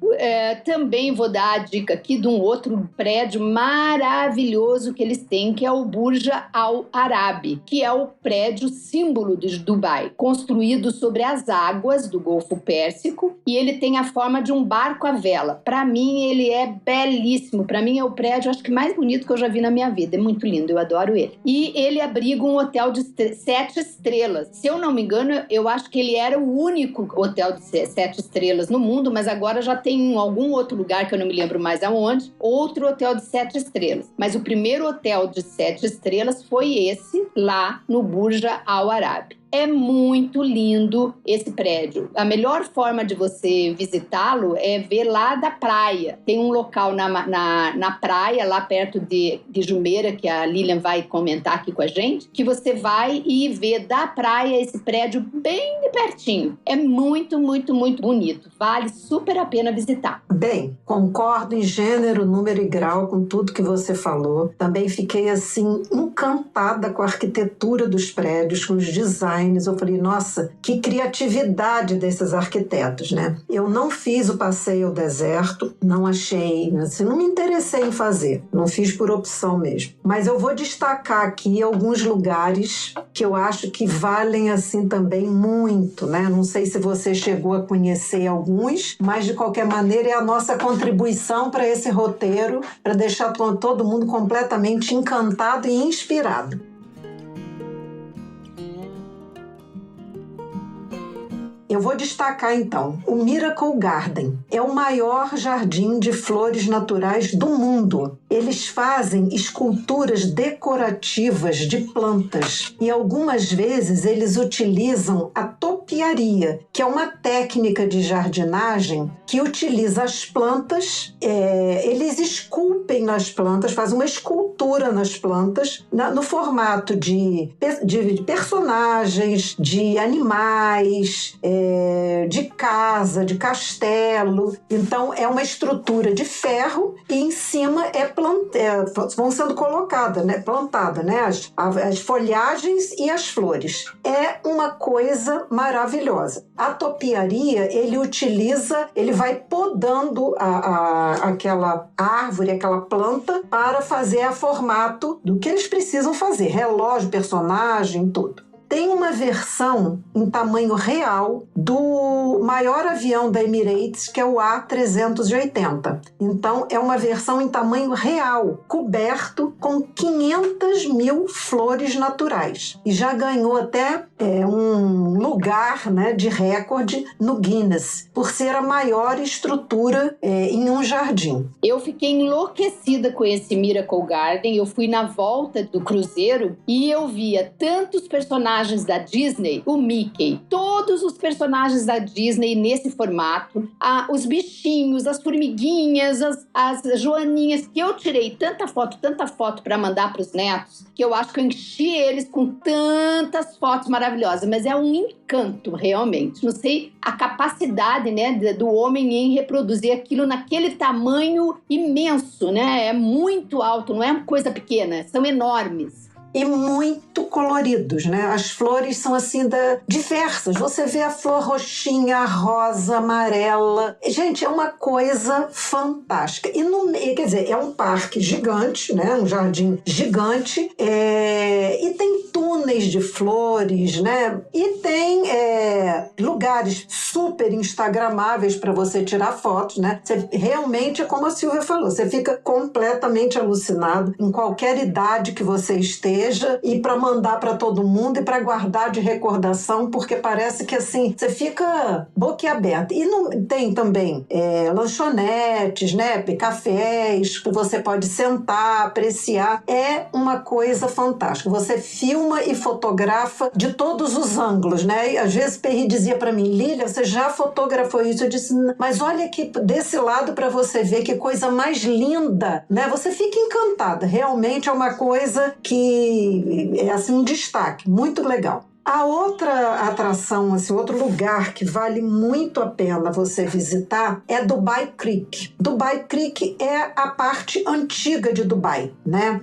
também vou dar a dica aqui de um outro prédio maravilhoso que eles têm, que é o Burj Al Arab, que é o prédio símbolo de Dubai, construído sobre as águas do Golfo Pérsico, e ele tem a forma de um barco à vela. Para mim, ele é belíssimo. Para mim, é o prédio, acho que mais bonito que eu já vi na minha vida. É muito lindo, eu adoro ele. E ele abriga um hotel de 7 estrelas. Se eu não me engano, eu acho que ele era o único hotel de 7 estrelas no mundo, mas agora já tem em algum outro lugar que eu não me lembro mais aonde, outro hotel de 7 estrelas. Mas o primeiro hotel de 7 estrelas foi esse, lá no Burj Al Arab. É muito lindo esse prédio. A melhor forma de você visitá-lo é ver lá da praia. Tem um local na praia, lá perto de Jumeirah, que a Lilian vai comentar aqui com a gente, que você vai e vê da praia esse prédio bem de pertinho. É muito, muito, muito bonito. Vale super a pena visitar. Bem, concordo em gênero, número e grau com tudo que você falou. Também fiquei, assim, encantada com a arquitetura dos prédios, com os designs. Eu falei, nossa, que criatividade desses arquitetos, né? Eu não fiz o passeio ao deserto, não achei, assim, não me interessei em fazer, não fiz por opção mesmo. Mas eu vou destacar aqui alguns lugares que eu acho que valem, assim, também muito, né? Não sei se você chegou a conhecer alguns, mas de qualquer maneira é a nossa contribuição para esse roteiro, para deixar todo mundo completamente encantado e inspirado. Eu vou destacar, então, o Miracle Garden. É o maior jardim de flores naturais do mundo. Eles fazem esculturas decorativas de plantas e algumas vezes eles utilizam a topiaria, que é uma técnica de jardinagem que utiliza as plantas, eles esculpem nas plantas, fazem uma escultura nas plantas no formato de personagens, de animais, de casa, de castelo. Então é uma estrutura de ferro e em cima vão sendo colocadas, né, plantadas, né, as folhagens e as flores. É uma coisa maravilhosa. A topiaria, ele vai podando aquela árvore, aquela planta, para fazer a formato do que eles precisam fazer, relógio, personagem, tudo. Tem uma versão em tamanho real do maior avião da Emirates, que é o A380. Então, é uma versão em tamanho real, coberto com 500 mil flores naturais. E já ganhou até um lugar, né, de recorde no Guinness, por ser a maior estrutura em um jardim. Eu fiquei enlouquecida com esse Miracle Garden. Eu fui na volta do cruzeiro e eu via tantos personagens da Disney, o Mickey, todos os personagens da Disney nesse formato, os bichinhos, as formiguinhas, as joaninhas, que eu tirei tanta foto para mandar para os netos, que eu acho que eu enchi eles com tantas fotos maravilhosas, mas é um encanto, realmente. Não sei a capacidade, né, do homem em reproduzir aquilo naquele tamanho imenso, né? É muito alto, não é uma coisa pequena, são enormes. E muito coloridos, né? As flores são assim diversas. Você vê a flor roxinha, a rosa, amarela. Gente, é uma coisa fantástica. Quer dizer, é um parque gigante, né? Um jardim gigante. E tem túneis de flores, né? E tem lugares super instagramáveis para você tirar fotos, né? Realmente é como a Silvia falou, você fica completamente alucinado em qualquer idade que você esteja. igreja e para mandar para todo mundo e para guardar de recordação, porque parece que assim, você fica boquiaberta. E não, tem também lanchonetes, né, cafés, que você pode sentar, apreciar. É uma coisa fantástica. Você filma e fotografa de todos os ângulos, né? E às vezes Perry dizia para mim, Lília, você já fotografou isso? Eu disse, mas olha aqui desse lado para você ver que coisa mais linda, né? Você fica encantada. Realmente é uma coisa que é assim um destaque, muito legal. A outra atração, assim, outro lugar que vale muito a pena você visitar é Dubai Creek. Dubai Creek é a parte antiga de Dubai, né?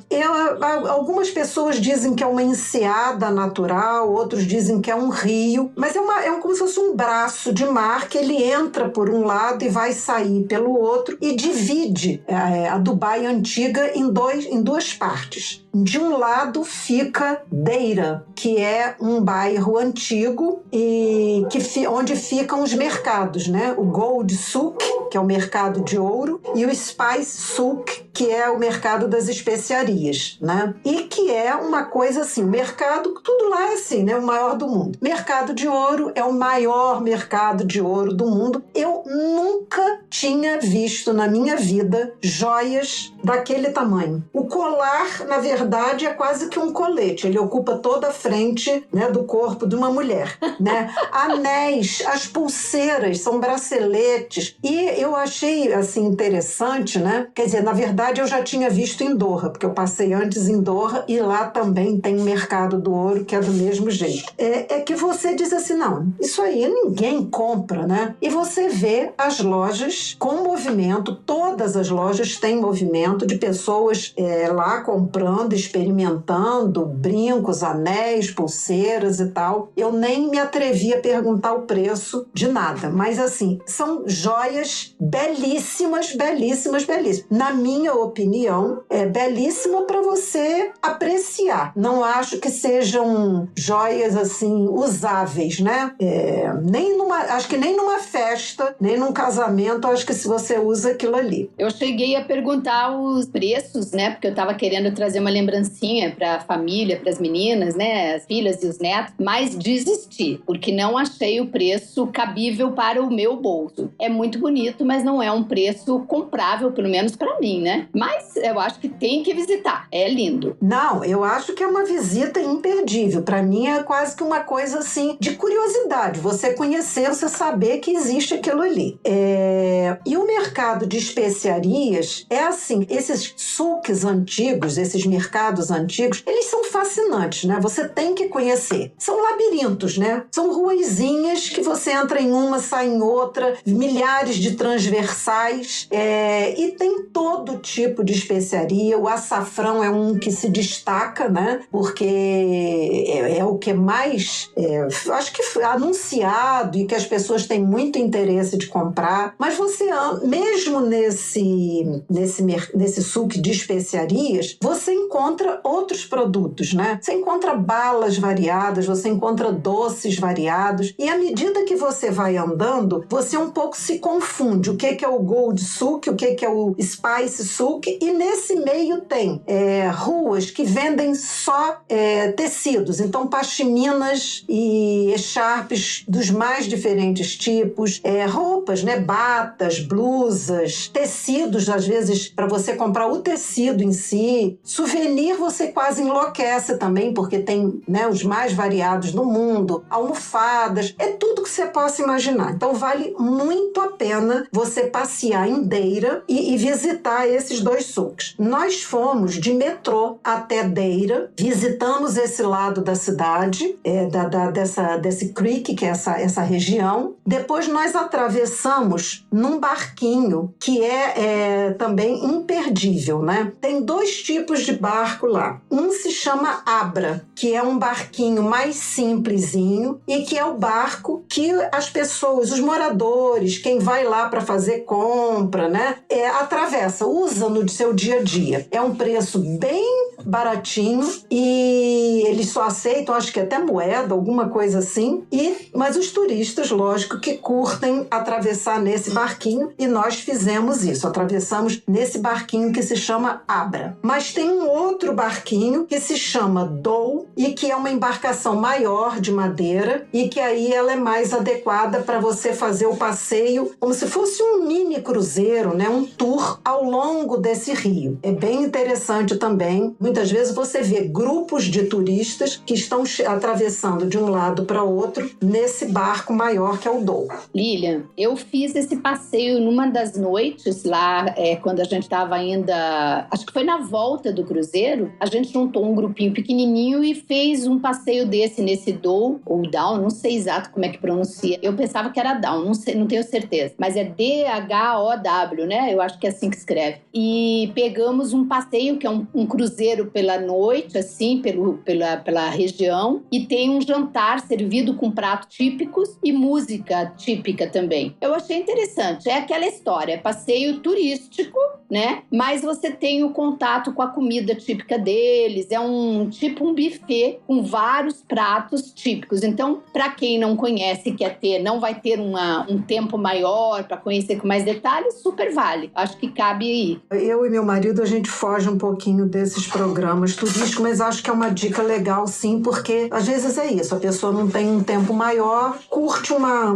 Algumas pessoas dizem que é uma enseada natural, outros dizem que é um rio, mas é como se fosse um braço de mar que ele entra por um lado e vai sair pelo outro e divide a Dubai antiga em duas partes. De um lado fica Deira, que é um bairro antigo e onde ficam os mercados, né? O Gold Souk, que é o mercado de ouro, e o Spice Souk, que é o mercado das especiarias, né? E que é uma coisa assim, o mercado, tudo lá é assim, né? O maior do mundo. Mercado de ouro é o maior mercado de ouro do mundo. Eu nunca tinha visto na minha vida joias daquele tamanho. O colar, na verdade, é quase que um colete. Ele ocupa toda a frente, né, do corpo de uma mulher, né? Anéis, as pulseiras, são braceletes. E eu achei, assim, interessante, né? Quer dizer, na verdade, eu já tinha visto em Doha, porque eu passei antes em Doha e lá também tem mercado do ouro, que é do mesmo jeito. É que você diz assim, não, isso aí ninguém compra, né? E você vê as lojas com movimento, todas as lojas têm movimento de pessoas lá comprando, experimentando brincos, anéis, pulseiras e tal. Eu nem me atrevi a perguntar o preço de nada, mas assim, são joias belíssimas, belíssimas, belíssimas. Na minha opinião, é belíssima para você apreciar. Não acho que sejam joias assim usáveis, né? Acho que nem numa festa, nem num casamento, acho que se você usa aquilo ali. Eu cheguei a perguntar os preços, né? Porque eu estava querendo trazer uma lembrancinha para a família, para as meninas, né? As filhas e os netos, mas desisti, porque não achei o preço cabível para o meu bolso. É muito bonito, mas não é um preço comprável, pelo menos para mim, né? Mas eu acho que tem que visitar. É lindo. Não, eu acho que é uma visita imperdível. Para mim é quase que uma coisa assim de curiosidade. Você conhecer, você saber que existe aquilo ali. E o mercado de especiarias é assim, esses souks antigos, esses mercados antigos, eles são fascinantes, né? Você tem que conhecer. São labirintos, né? São ruazinhas que você entra em uma, sai em outra, milhares de transversais, e tem todo tipo de especiaria. O açafrão é um que se destaca, né? Porque é o que mais, acho que anunciado e que as pessoas têm muito interesse de comprar. Mas você, mesmo nesse souk de especiarias, você encontra outros produtos, né? Você encontra balas variadas, você encontra doces variados, e à medida que você vai andando, você um pouco se confunde. O que é o Gold Souk, o que é o Spice Souk, e nesse meio tem ruas que vendem só tecidos, então pashminas e echarpes dos mais diferentes tipos, roupas, né? Batas, blusas, tecidos, às vezes, para você comprar o tecido em si. Souvenir você quase enlouquece também, porque tem, né, os mais variados do mundo, almofadas, é tudo que você possa imaginar. Então vale muito a pena você passear em Deira e visitar esses dois souks. Nós fomos de metrô até Deira, visitamos esse lado da cidade, desse creek, que é essa região. Depois nós atravessamos num barquinho que é também imperdível, né? Tem dois tipos de barco lá. Um se chama Abra, que é um barquinho mais simplesinho e que é o barco que as pessoas, os moradores, quem vai lá para fazer compra, né? Atravessa, usa no seu dia a dia. É um preço bem baratinho e eles só aceitam, acho que até moeda, alguma coisa assim. Mas os turistas, lógico, que curtem atravessar nesse barquinho, e nós fizemos isso, atravessamos nesse barquinho que se chama Abra. Mas tem um outro barquinho que se chama Dhow e que é uma embarcação maior de madeira e que aí ela é mais adequada para você fazer o passeio como se fosse um mini cruzeiro, né? Um tour ao longo desse rio. É bem interessante também. Muitas vezes você vê grupos de turistas que estão atravessando de um lado para outro nesse barco maior que é o Dhow. Lilian, eu fiz esse passeio numa das noites lá, quando a gente estava ainda, acho que foi na volta do cruzeiro, a gente juntou um grupinho pequenininho e fez um passeio desse nesse Dhow, ou Down, não sei exato como é que pronuncia. Eu pensava que era Down, não sei, não tenho certeza, mas é D-H-O-W, né? Eu acho que é assim que escreve. E pegamos um passeio que é um cruzeiro pela noite, assim, pela região, e tem um jantar servido com pratos típicos e música típica também. Eu achei interessante. É aquela história, passeio turístico, né? Mas você tem o contato com a comida típica deles. É um buffet com vários pratos típicos. Então, para quem não conhece e quer ter, não vai ter um tempo maior para conhecer com mais detalhes, super vale. Acho que cabe aí. Eu e meu marido, a gente foge um pouquinho desses programas turísticos, mas acho que é uma dica legal, sim, porque às vezes é isso, a pessoa não tem um tempo maior, curte uma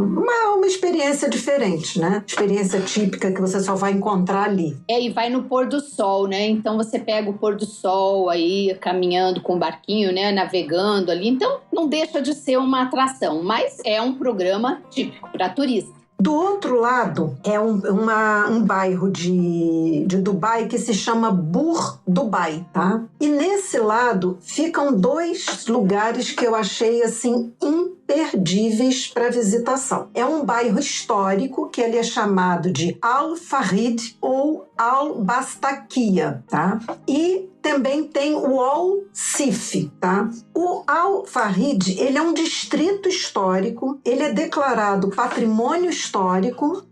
experiência diferente, né? Experiência típica que você só vai encontrar ali. E vai no pôr do sol, né? Então você pega o pôr do sol aí, caminhando com o barquinho, né? Navegando ali. Então não deixa de ser uma atração, mas é um programa típico para turista. Do outro lado, é um bairro de Dubai que se chama Bur Dubai, tá? E nesse lado ficam 2 lugares que eu achei, assim, imperdíveis para visitação. É um bairro histórico que ele é chamado de Al Farid ou Al Bastakia, tá? E também tem o Al Sif, tá? O Al Farid, ele é um distrito histórico, ele é declarado patrimônio histórico,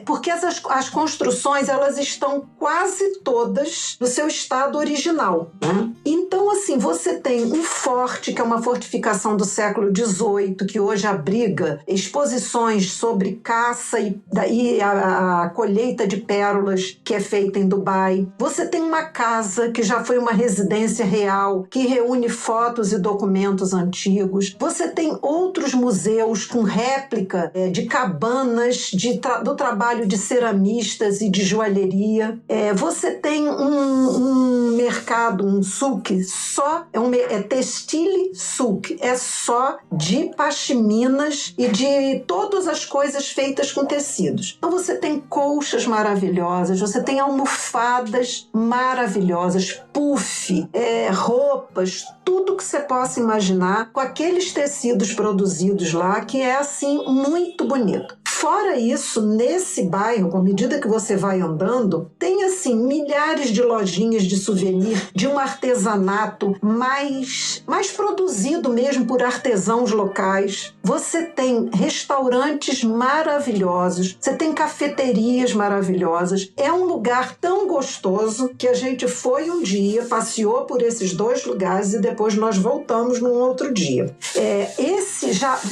porque as construções, elas estão quase todas no seu estado original, né? Então, assim, você tem um forte, que é uma fortificação do século XVIII, que hoje abriga exposições sobre caça e a colheita de pérolas que é feita em Dubai. Você tem uma casa que já foi uma residência real, que reúne fotos e documentos antigos. Você tem outros museus com réplica de cabanas do trabalho de ceramistas e de joalheria. Você tem um mercado, um souk, é textile souk, é só de pashminas e de todas as coisas feitas com tecidos. Então você tem colchas maravilhosas, você tem almofadas maravilhosas, puff, roupas, tudo que você possa imaginar com aqueles tecidos produzidos lá, que é assim muito bonito. Fora isso, nesse bairro, à medida que você vai andando, tem assim milhares de lojinhas de souvenir, de um artesanato mais produzido mesmo por artesãos locais. Você tem restaurantes maravilhosos, você tem cafeterias maravilhosas. É um lugar tão gostoso que a gente foi um dia, passeou por esses 2 lugares e depois nós voltamos num outro dia.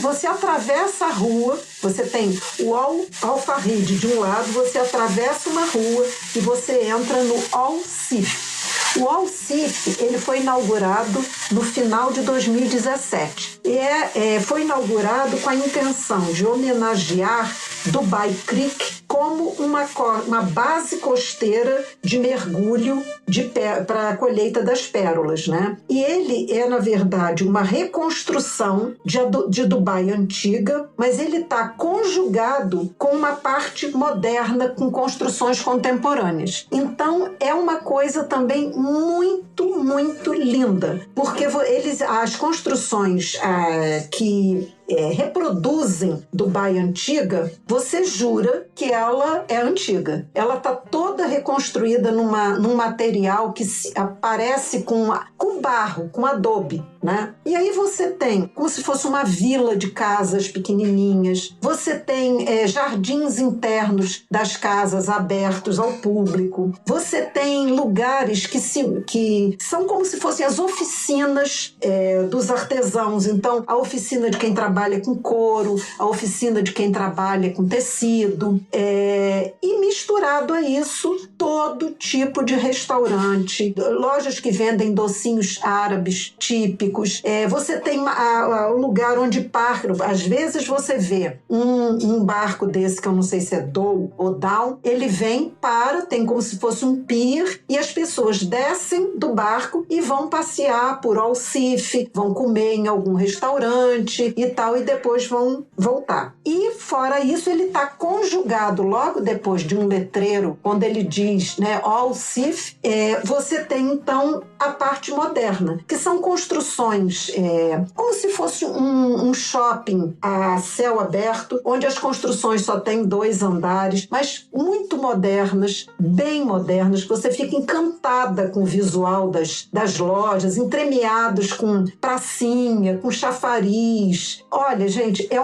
Você atravessa a rua, você tem o Al Farid de um lado, você atravessa uma rua e você entra no Al Sif. O Al Sif, ele foi inaugurado no final de 2017 e foi inaugurado com a intenção de homenagear Dubai Creek como uma base costeira de mergulho para a colheita das pérolas, né? E ele é, na verdade, uma reconstrução de Dubai antiga, mas ele está conjugado com uma parte moderna, com construções contemporâneas. Então, é uma coisa também muito, muito linda, porque as construções que reproduzem Dubai antiga, você jura que ela é antiga. Ela está toda reconstruída num material que aparece com barro, com adobe. né? E aí você tem como se fosse uma vila de casas pequenininhas, você tem jardins internos das casas abertos ao público, você tem lugares que são como se fossem as oficinas dos artesãos. Então, a oficina de quem trabalha com couro, a oficina de quem trabalha com tecido, e misturado a isso, todo tipo de restaurante, lojas que vendem docinhos árabes típicos. Você tem o lugar onde às vezes você vê um barco desse, que eu não sei se é Dow ou Down, ele tem como se fosse um pier, e as pessoas descem do barco e vão passear por Al-Sif, vão comer em algum restaurante e tal, e depois vão voltar. E fora isso, ele está conjugado logo depois de um letreiro, quando ele diz, né, Al-Sif, você tem então a parte moderna, que são construções como se fosse um shopping a céu aberto, onde as construções só têm 2 andares, mas muito modernas, bem modernas, que você fica encantada com o visual das lojas, entremeados com pracinha, com chafariz. Olha, gente, é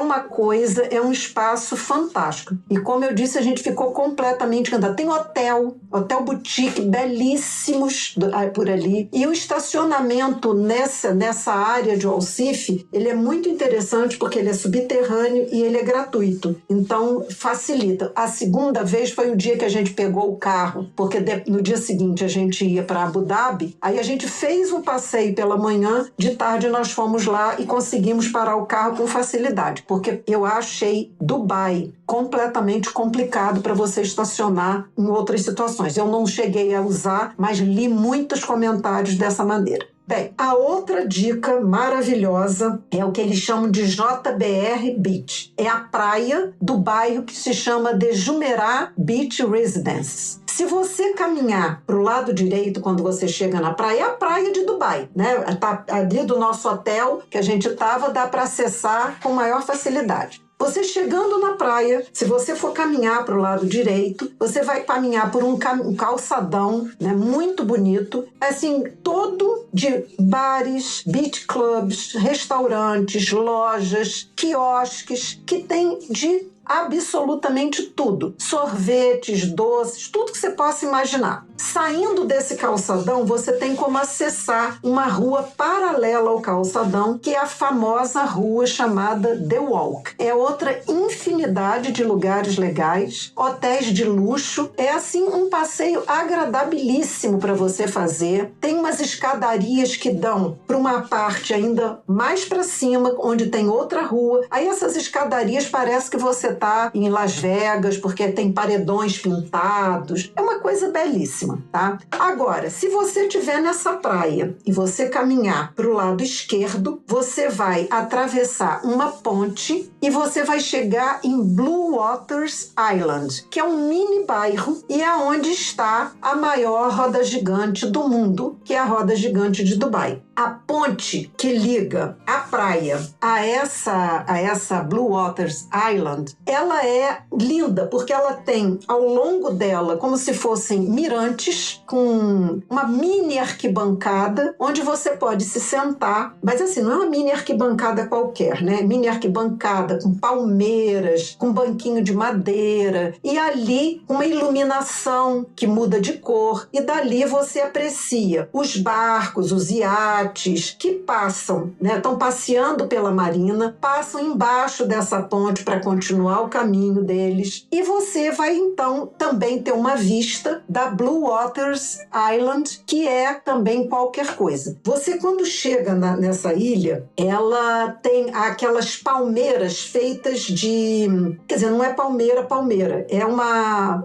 um espaço fantástico. E como eu disse, a gente ficou completamente encantada. Tem hotel boutique, belíssimos por ali. E o estacionamento nessa área de Al-Sif, ele é muito interessante porque ele é subterrâneo e ele é gratuito. Então, facilita. A segunda vez foi o dia que a gente pegou o carro, porque no dia seguinte a gente ia para Abu Dhabi, aí a gente fez um passeio pela manhã, de tarde nós fomos lá e conseguimos parar o carro com facilidade, porque eu achei Dubai completamente complicado para você estacionar em outras situações. Eu não cheguei a usar, mas li muitos comentários dessa maneira. Bem, a outra dica maravilhosa é o que eles chamam de JBR Beach. É a praia do bairro que se chama de Jumeirah Beach Residences. Se você caminhar para o lado direito quando você chega na praia, é a praia de Dubai, né? Tá ali do nosso hotel que a gente estava, dá para acessar com maior facilidade. Você chegando na praia, se você for caminhar para o lado direito, você vai caminhar por um calçadão, né, muito bonito, assim, todo de bares, beach clubs, restaurantes, lojas, quiosques, que tem de absolutamente tudo. Sorvetes, doces, tudo que você possa imaginar. Saindo desse calçadão, você tem como acessar uma rua paralela ao calçadão, que é a famosa rua chamada The Walk. É outra infinidade de lugares legais, hotéis de luxo. É assim um passeio agradabilíssimo para você fazer. Tem umas escadarias que dão para uma parte ainda mais para cima, onde tem outra rua. Aí essas escadarias parece que você está em Las Vegas, porque tem paredões pintados. É uma coisa belíssima. Tá? Agora, se você estiver nessa praia e você caminhar para o lado esquerdo, você vai atravessar uma ponte e você vai chegar em Blue Waters Island, que é um mini bairro e é onde está a maior roda gigante do mundo, que é a roda gigante de Dubai. A ponte que liga a praia a essa Blue Waters Island, ela é linda, porque ela tem ao longo dela como se fossem mirantes com uma mini arquibancada onde você pode se sentar, mas assim, não é uma mini arquibancada qualquer, né? Mini arquibancada com palmeiras, com banquinho de madeira e ali uma iluminação que muda de cor, e dali você aprecia os barcos, os iates que passam, né, estão passeando pela marina, passam embaixo dessa ponte para continuar o caminho deles, e você vai então também ter uma vista da Blue Waters Island, que é também qualquer coisa. Você, quando chega nessa ilha, ela tem aquelas palmeiras feitas de... Quer dizer, não é palmeira, é uma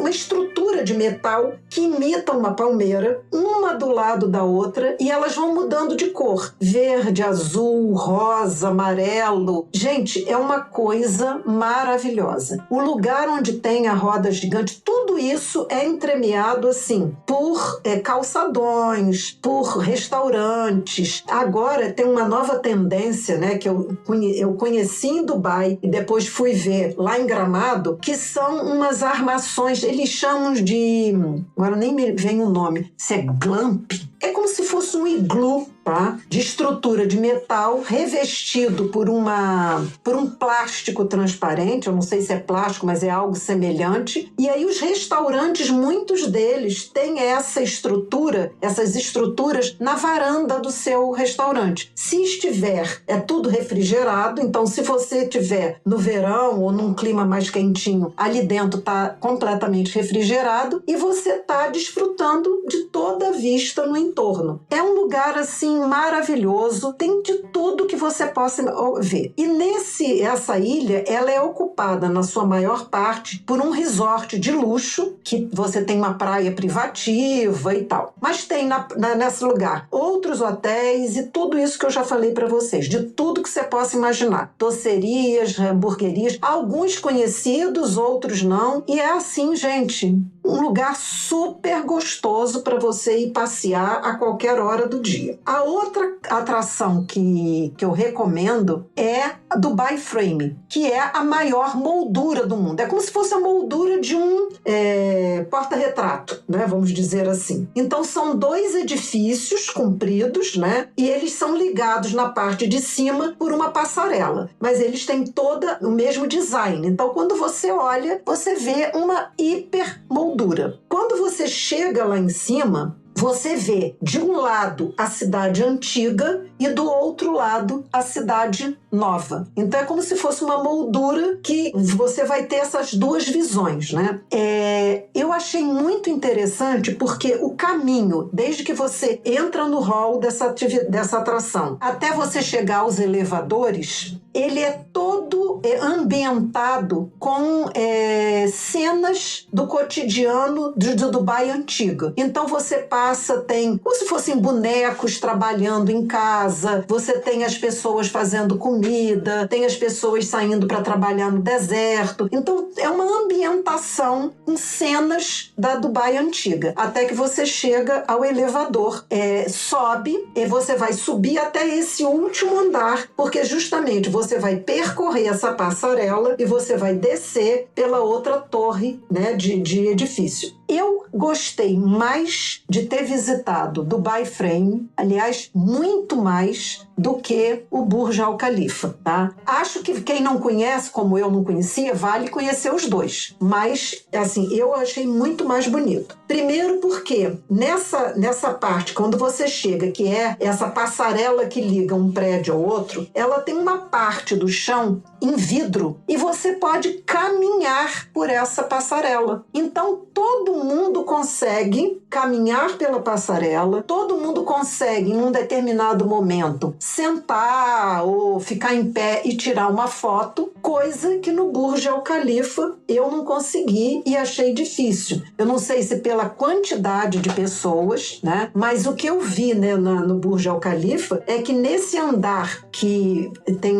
estrutura de metal que imita uma palmeira, uma do lado da outra, e elas vão mudando de cor. Verde, azul, rosa, amarelo. Gente, é uma coisa maravilhosa. O lugar onde tem a roda gigante, tudo isso é entremeado assim por calçadões, por restaurantes. Agora tem uma nova tendência, né, que eu conheci em Dubai e depois fui ver lá em Gramado, que são umas armações, eles chamam de... Agora nem me vem o nome. Se é glamping? É como se fosse um iglu, tá? De estrutura de metal revestido por um plástico transparente. Eu não sei se é plástico, mas é algo semelhante. E aí os restaurantes, muitos deles, têm essas estruturas na varanda do seu restaurante. Se estiver, é tudo refrigerado, então se você estiver no verão ou num clima mais quentinho, ali dentro está completamente refrigerado e você está desfrutando de toda a vista no entorno. É um lugar assim maravilhoso, tem de tudo que você possa ver. E essa ilha, ela é ocupada na sua maior parte por um resort de luxo, que você tem uma praia privativa e tal. Mas tem nesse lugar outros hotéis e tudo isso que eu já falei para vocês, de tudo que você possa imaginar. Docerias, hamburguerias, alguns conhecidos, outros não. E é assim, gente, um lugar super gostoso para você ir passear a qualquer hora do dia. A outra atração que eu recomendo é a Dubai Frame, que é a maior moldura do mundo. É como se fosse a moldura de um porta-retrato, né? Vamos dizer assim. Então são 2 edifícios compridos, né? E eles são ligados na parte de cima por uma passarela, mas eles têm todo o mesmo design. Então quando você olha, você vê uma hiper moldura. Quando você chega lá em cima, você vê de um lado a cidade antiga e do outro lado a cidade nova. Então é como se fosse uma moldura que você vai ter essas 2 visões, né? Eu achei muito interessante porque o caminho, desde que você entra no hall dessa atração até você chegar aos elevadores, ele é todo ambientado com cenas do cotidiano do Dubai antiga. Então você tem como se fossem bonecos trabalhando em casa, você tem as pessoas fazendo comida, tem as pessoas saindo para trabalhar no deserto. Então é uma ambientação com cenas da Dubai antiga, até que você chega ao elevador, sobe e você vai subir até esse último andar, porque justamente você vai percorrer essa passarela e você vai descer pela outra torre, né, de edifício. Eu gostei mais de ter visitado Dubai Frame, aliás, muito mais do que o Burj Al Khalifa, tá? Acho que quem não conhece, como eu não conhecia, vale conhecer os 2. Mas, assim, eu achei muito mais bonito. Primeiro porque nessa parte, quando você chega, que é essa passarela que liga um prédio ao outro, ela tem uma parte do chão em vidro e você pode caminhar por essa passarela. Então, todo mundo consegue caminhar pela passarela, todo mundo consegue, em um determinado momento, sentar ou ficar em pé e tirar uma foto, coisa que no Burj Al Khalifa eu não consegui e achei difícil. Eu não sei se pela quantidade de pessoas, né? Mas o que eu vi, né, no Burj Al Khalifa é que nesse andar que tem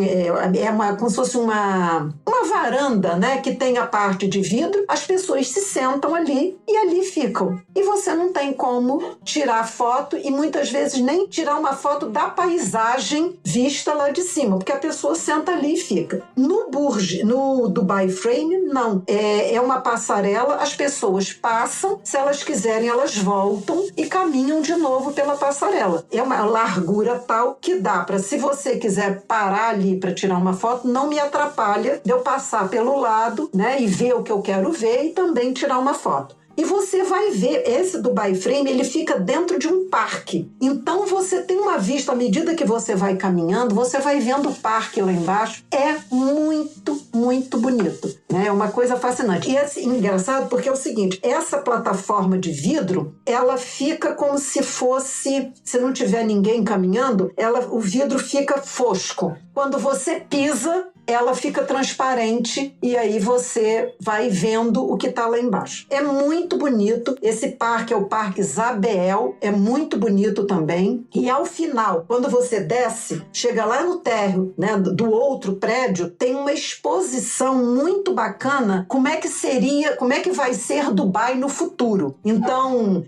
como se fosse uma varanda, né, que tem a parte de vidro, as pessoas se sentam ali e ali ficam. E você não tem como tirar foto e muitas vezes nem tirar uma foto da paisagem vista lá de cima, porque a pessoa senta ali e fica. No Dubai Frame, não. É uma passarela, as pessoas passam, se elas quiserem, elas voltam e caminham de novo pela passarela. É uma largura tal que dá para, se você quiser parar ali para tirar uma foto, não me atrapalha de eu passar pelo lado, né, e ver o que eu quero ver e também tirar uma foto. E você vai ver, esse Dubai Frame, ele fica dentro de um parque. Então você tem uma vista, à medida que você vai caminhando, você vai vendo o parque lá embaixo. É muito, muito bonito, né? É uma coisa fascinante. E é engraçado porque é o seguinte, essa plataforma de vidro, ela fica como se fosse, se não tiver ninguém caminhando, o vidro fica fosco. Quando você pisa, ela fica transparente e aí você vai vendo o que está lá embaixo. É muito bonito. Esse parque é o Parque Zabeel, é muito bonito também. E ao final, quando você desce, chega lá no térreo, né, do outro prédio, tem uma exposição muito bacana. Como é que vai ser Dubai no futuro? Então,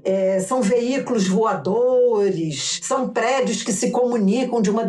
são veículos voadores, são prédios que se comunicam de uma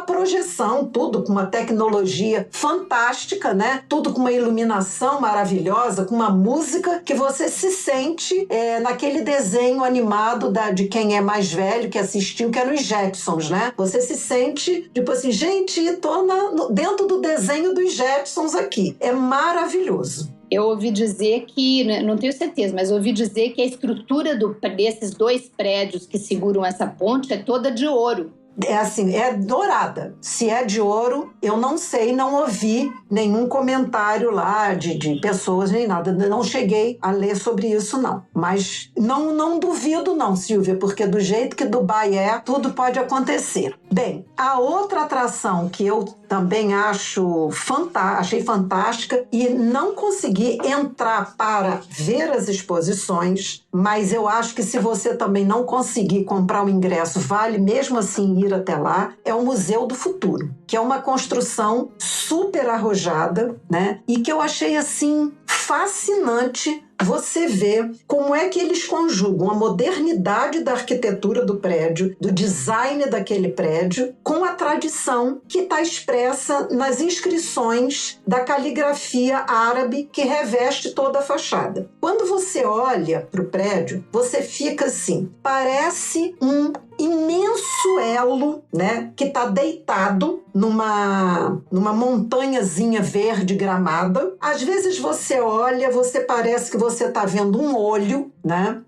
projeção, tudo com uma tecnologia fantástica, né? Tudo com uma iluminação maravilhosa, com uma música que você se sente naquele desenho animado de quem é mais velho, que assistiu, que era os Jetsons, né? Você se sente, tipo assim, gente, tô dentro do desenho dos Jetsons aqui. É maravilhoso. Eu ouvi dizer que, não tenho certeza, mas ouvi dizer que a estrutura desses 2 prédios que seguram essa ponte é toda de ouro. É assim, é dourada. Se é de ouro, eu não sei, não ouvi nenhum comentário lá de pessoas nem nada. Não cheguei a ler sobre isso, não. Mas não duvido não, Silvia, porque do jeito que Dubai tudo pode acontecer. Bem, a outra atração que eu também achei fantástica e não consegui entrar para ver as exposições, mas eu acho que se você também não conseguir comprar o ingresso, vale mesmo assim ir até lá, é o Museu do Futuro, que é uma construção super arrojada, né? E que eu achei assim fascinante você vê como é que eles conjugam a modernidade da arquitetura do prédio, do design daquele prédio, com a tradição que está expressa nas inscrições da caligrafia árabe que reveste toda a fachada. Quando você olha para o prédio, você fica assim, parece um imenso elo, né, que está deitado numa montanhazinha verde gramada. Às vezes você olha, você parece que você está vendo um olho, né?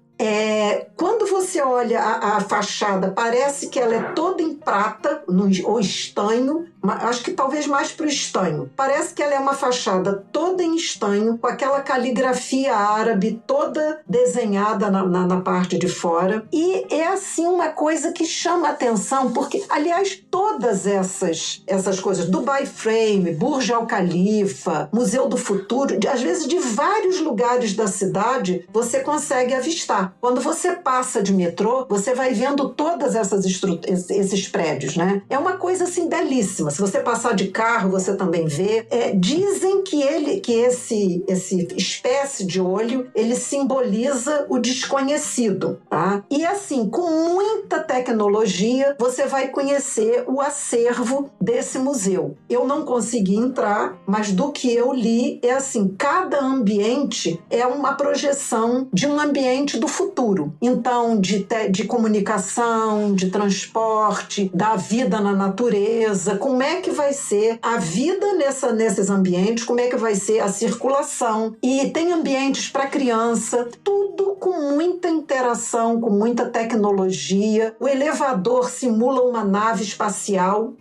Quando você olha a fachada, parece que ela é toda em prata, ou estanho, acho que talvez mais para o estanho. Parece que ela é uma fachada toda em estanho, com aquela caligrafia árabe toda desenhada na parte de fora. E é assim uma coisa que chama a atenção, porque, aliás, todas essas coisas, Dubai Frame, Burj Al Khalifa, Museu do Futuro, às vezes de vários lugares da cidade, você consegue avistar. Quando você passa de metrô, você vai vendo todas esses prédios, né? É uma coisa assim belíssima. Se você passar de carro, você também vê. Dizem que esse espécie de olho, ele simboliza o desconhecido, tá? E assim, com muita tecnologia, você vai conhecer o acervo desse museu. Eu não consegui entrar, mas do que eu li, é assim, cada ambiente é uma projeção de um ambiente do futuro. Então, de comunicação, de transporte, da vida na natureza, como é que vai ser a vida nesses ambientes, como é que vai ser a circulação. E tem ambientes para criança, tudo com muita interação, com muita tecnologia. O elevador simula uma nave espacial.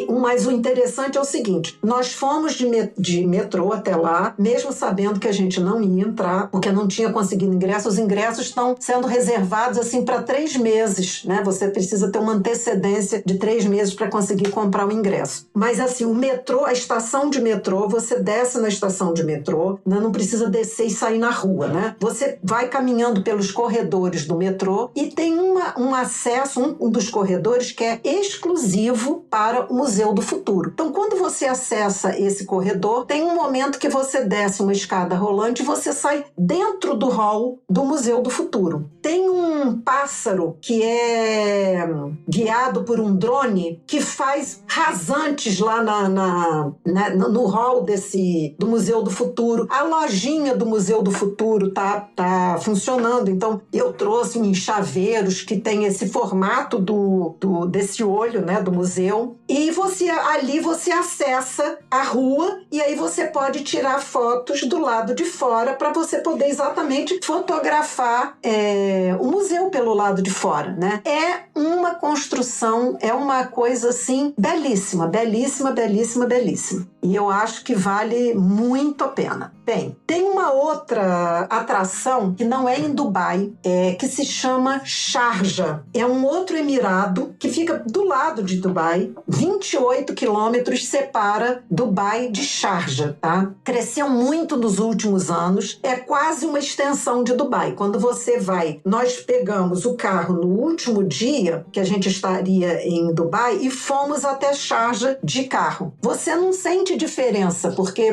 Mas o interessante é o seguinte, nós fomos de metrô até lá, mesmo sabendo que a gente não ia entrar, porque não tinha conseguido ingresso. Os ingressos estão sendo reservados assim para 3 meses, né? Você precisa ter uma antecedência de 3 meses para conseguir comprar o ingresso. Mas assim, o metrô, a estação de metrô, você desce na estação de metrô, né? Não precisa descer e sair na rua, né? Você vai caminhando pelos corredores do metrô e tem um acesso, um dos corredores que é exclusivo para o Museu do Futuro. Então, quando você acessa esse corredor, tem um momento que você desce uma escada rolante e você sai dentro do hall do Museu do Futuro. Tem um pássaro que é guiado por um drone que faz rasantes lá no hall do Museu do Futuro. A lojinha do Museu do Futuro tá funcionando. Então, eu trouxe uns chaveiros que tem esse formato desse olho, né, do museu. E ali você acessa a rua e aí você pode tirar fotos do lado de fora para você poder exatamente fotografar o museu pelo lado de fora, né? É uma construção, é uma coisa assim belíssima, belíssima, belíssima, belíssima. E eu acho que vale muito a pena. Bem, tem uma outra atração que não é em Dubai, que se chama Sharjah. É um outro emirado que fica do lado de Dubai, 28 quilômetros separa Dubai de Sharjah, tá? Cresceu muito nos últimos anos, é quase uma extensão de Dubai. Quando você nós pegamos o carro no último dia que a gente estaria em Dubai e fomos até Sharjah de carro. Você não sente diferença, porque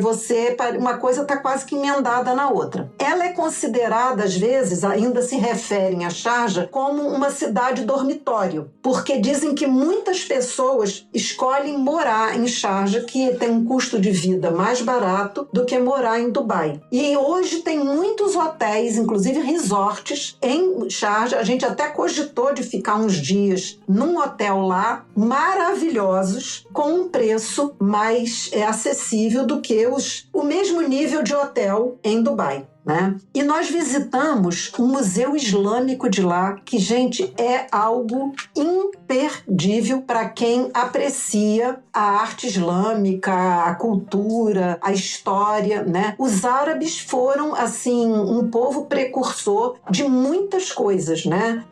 uma coisa está quase que emendada na outra. Ela é considerada, às vezes, ainda se referem a Sharjah como uma cidade dormitório, porque dizem que muitas pessoas escolhem morar em Sharjah, que tem um custo de vida mais barato do que morar em Dubai. E hoje tem muitos hotéis, inclusive resorts, em Sharjah. A gente até cogitou de ficar uns dias num hotel lá, maravilhosos, com um preço mais acessível do que o mesmo nível de hotel em Dubai. Né? E nós visitamos um museu islâmico de lá, que, gente, é algo imperdível para quem aprecia a arte islâmica, a cultura, a história, né? Os árabes foram, assim, um povo precursor de muitas coisas, né?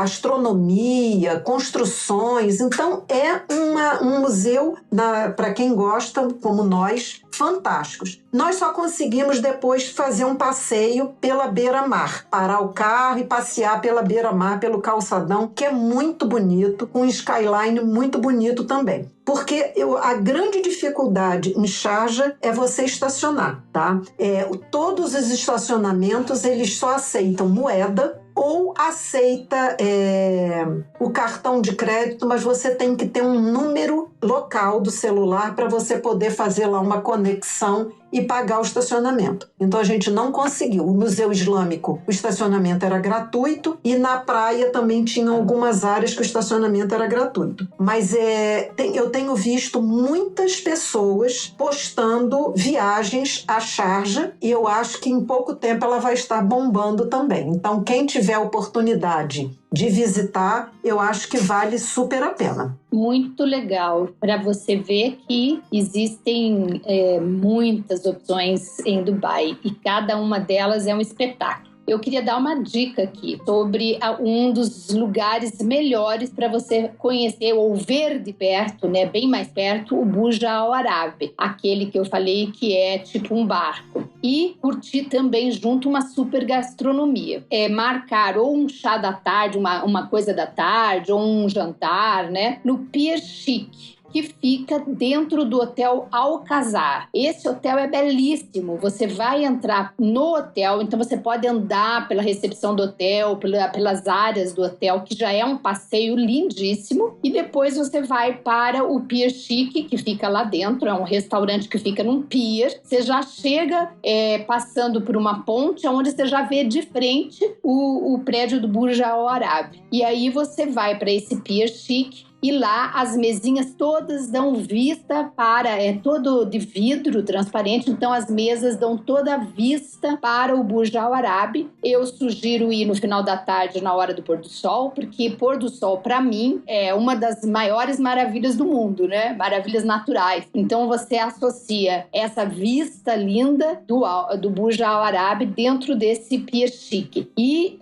Astronomia, construções. Então, é um museu, para quem gosta, como nós, fantásticos. Nós só conseguimos depois fazer um passeio pela beira-mar, parar o carro e passear pela beira-mar, pelo calçadão, que é muito bonito, com um skyline muito bonito também. Porque a grande dificuldade em Sharjah é você estacionar, tá? Todos os estacionamentos, eles só aceitam moeda ou aceita o cartão de crédito, mas você tem que ter um número local do celular para você poder fazer lá uma conexão e pagar o estacionamento. Então a gente não conseguiu. O Museu Islâmico, o estacionamento era gratuito, e na praia também tinha algumas áreas que o estacionamento era gratuito. Mas eu tenho visto muitas pessoas postando viagens a Sharjah, e eu acho que em pouco tempo ela vai estar bombando também. Então quem tiver a oportunidade de visitar, eu acho que vale super a pena. Muito legal, para você ver que existem muitas opções em Dubai, e cada uma delas é um espetáculo. Eu queria dar uma dica aqui sobre um dos lugares melhores para você conhecer ou ver de perto, né, bem mais perto, o Burj Al Arab, aquele que eu falei que é tipo um barco. E curtir também junto uma super gastronomia. Marcar ou um chá da tarde, uma coisa da tarde, ou um jantar, né, no Pier Chic, que fica dentro do Hotel Alcazar. Esse hotel é belíssimo. Você vai entrar no hotel, então você pode andar pela recepção do hotel, pelas áreas do hotel, que já é um passeio lindíssimo. E depois você vai para o Pier Chic, que fica lá dentro. É um restaurante que fica num pier. Você já chega passando por uma ponte, onde você já vê de frente o prédio do Burj Al Arab. E aí você vai para esse Pier Chic, e lá as mesinhas todas dão vista todo de vidro transparente, então as mesas dão toda a vista para o Burj Al Arab. Eu sugiro ir no final da tarde, na hora do pôr do sol, porque pôr do sol, para mim, é uma das maiores maravilhas do mundo, né? Maravilhas naturais. Então você associa essa vista linda do Burj Al Arab dentro desse Pier Chic. E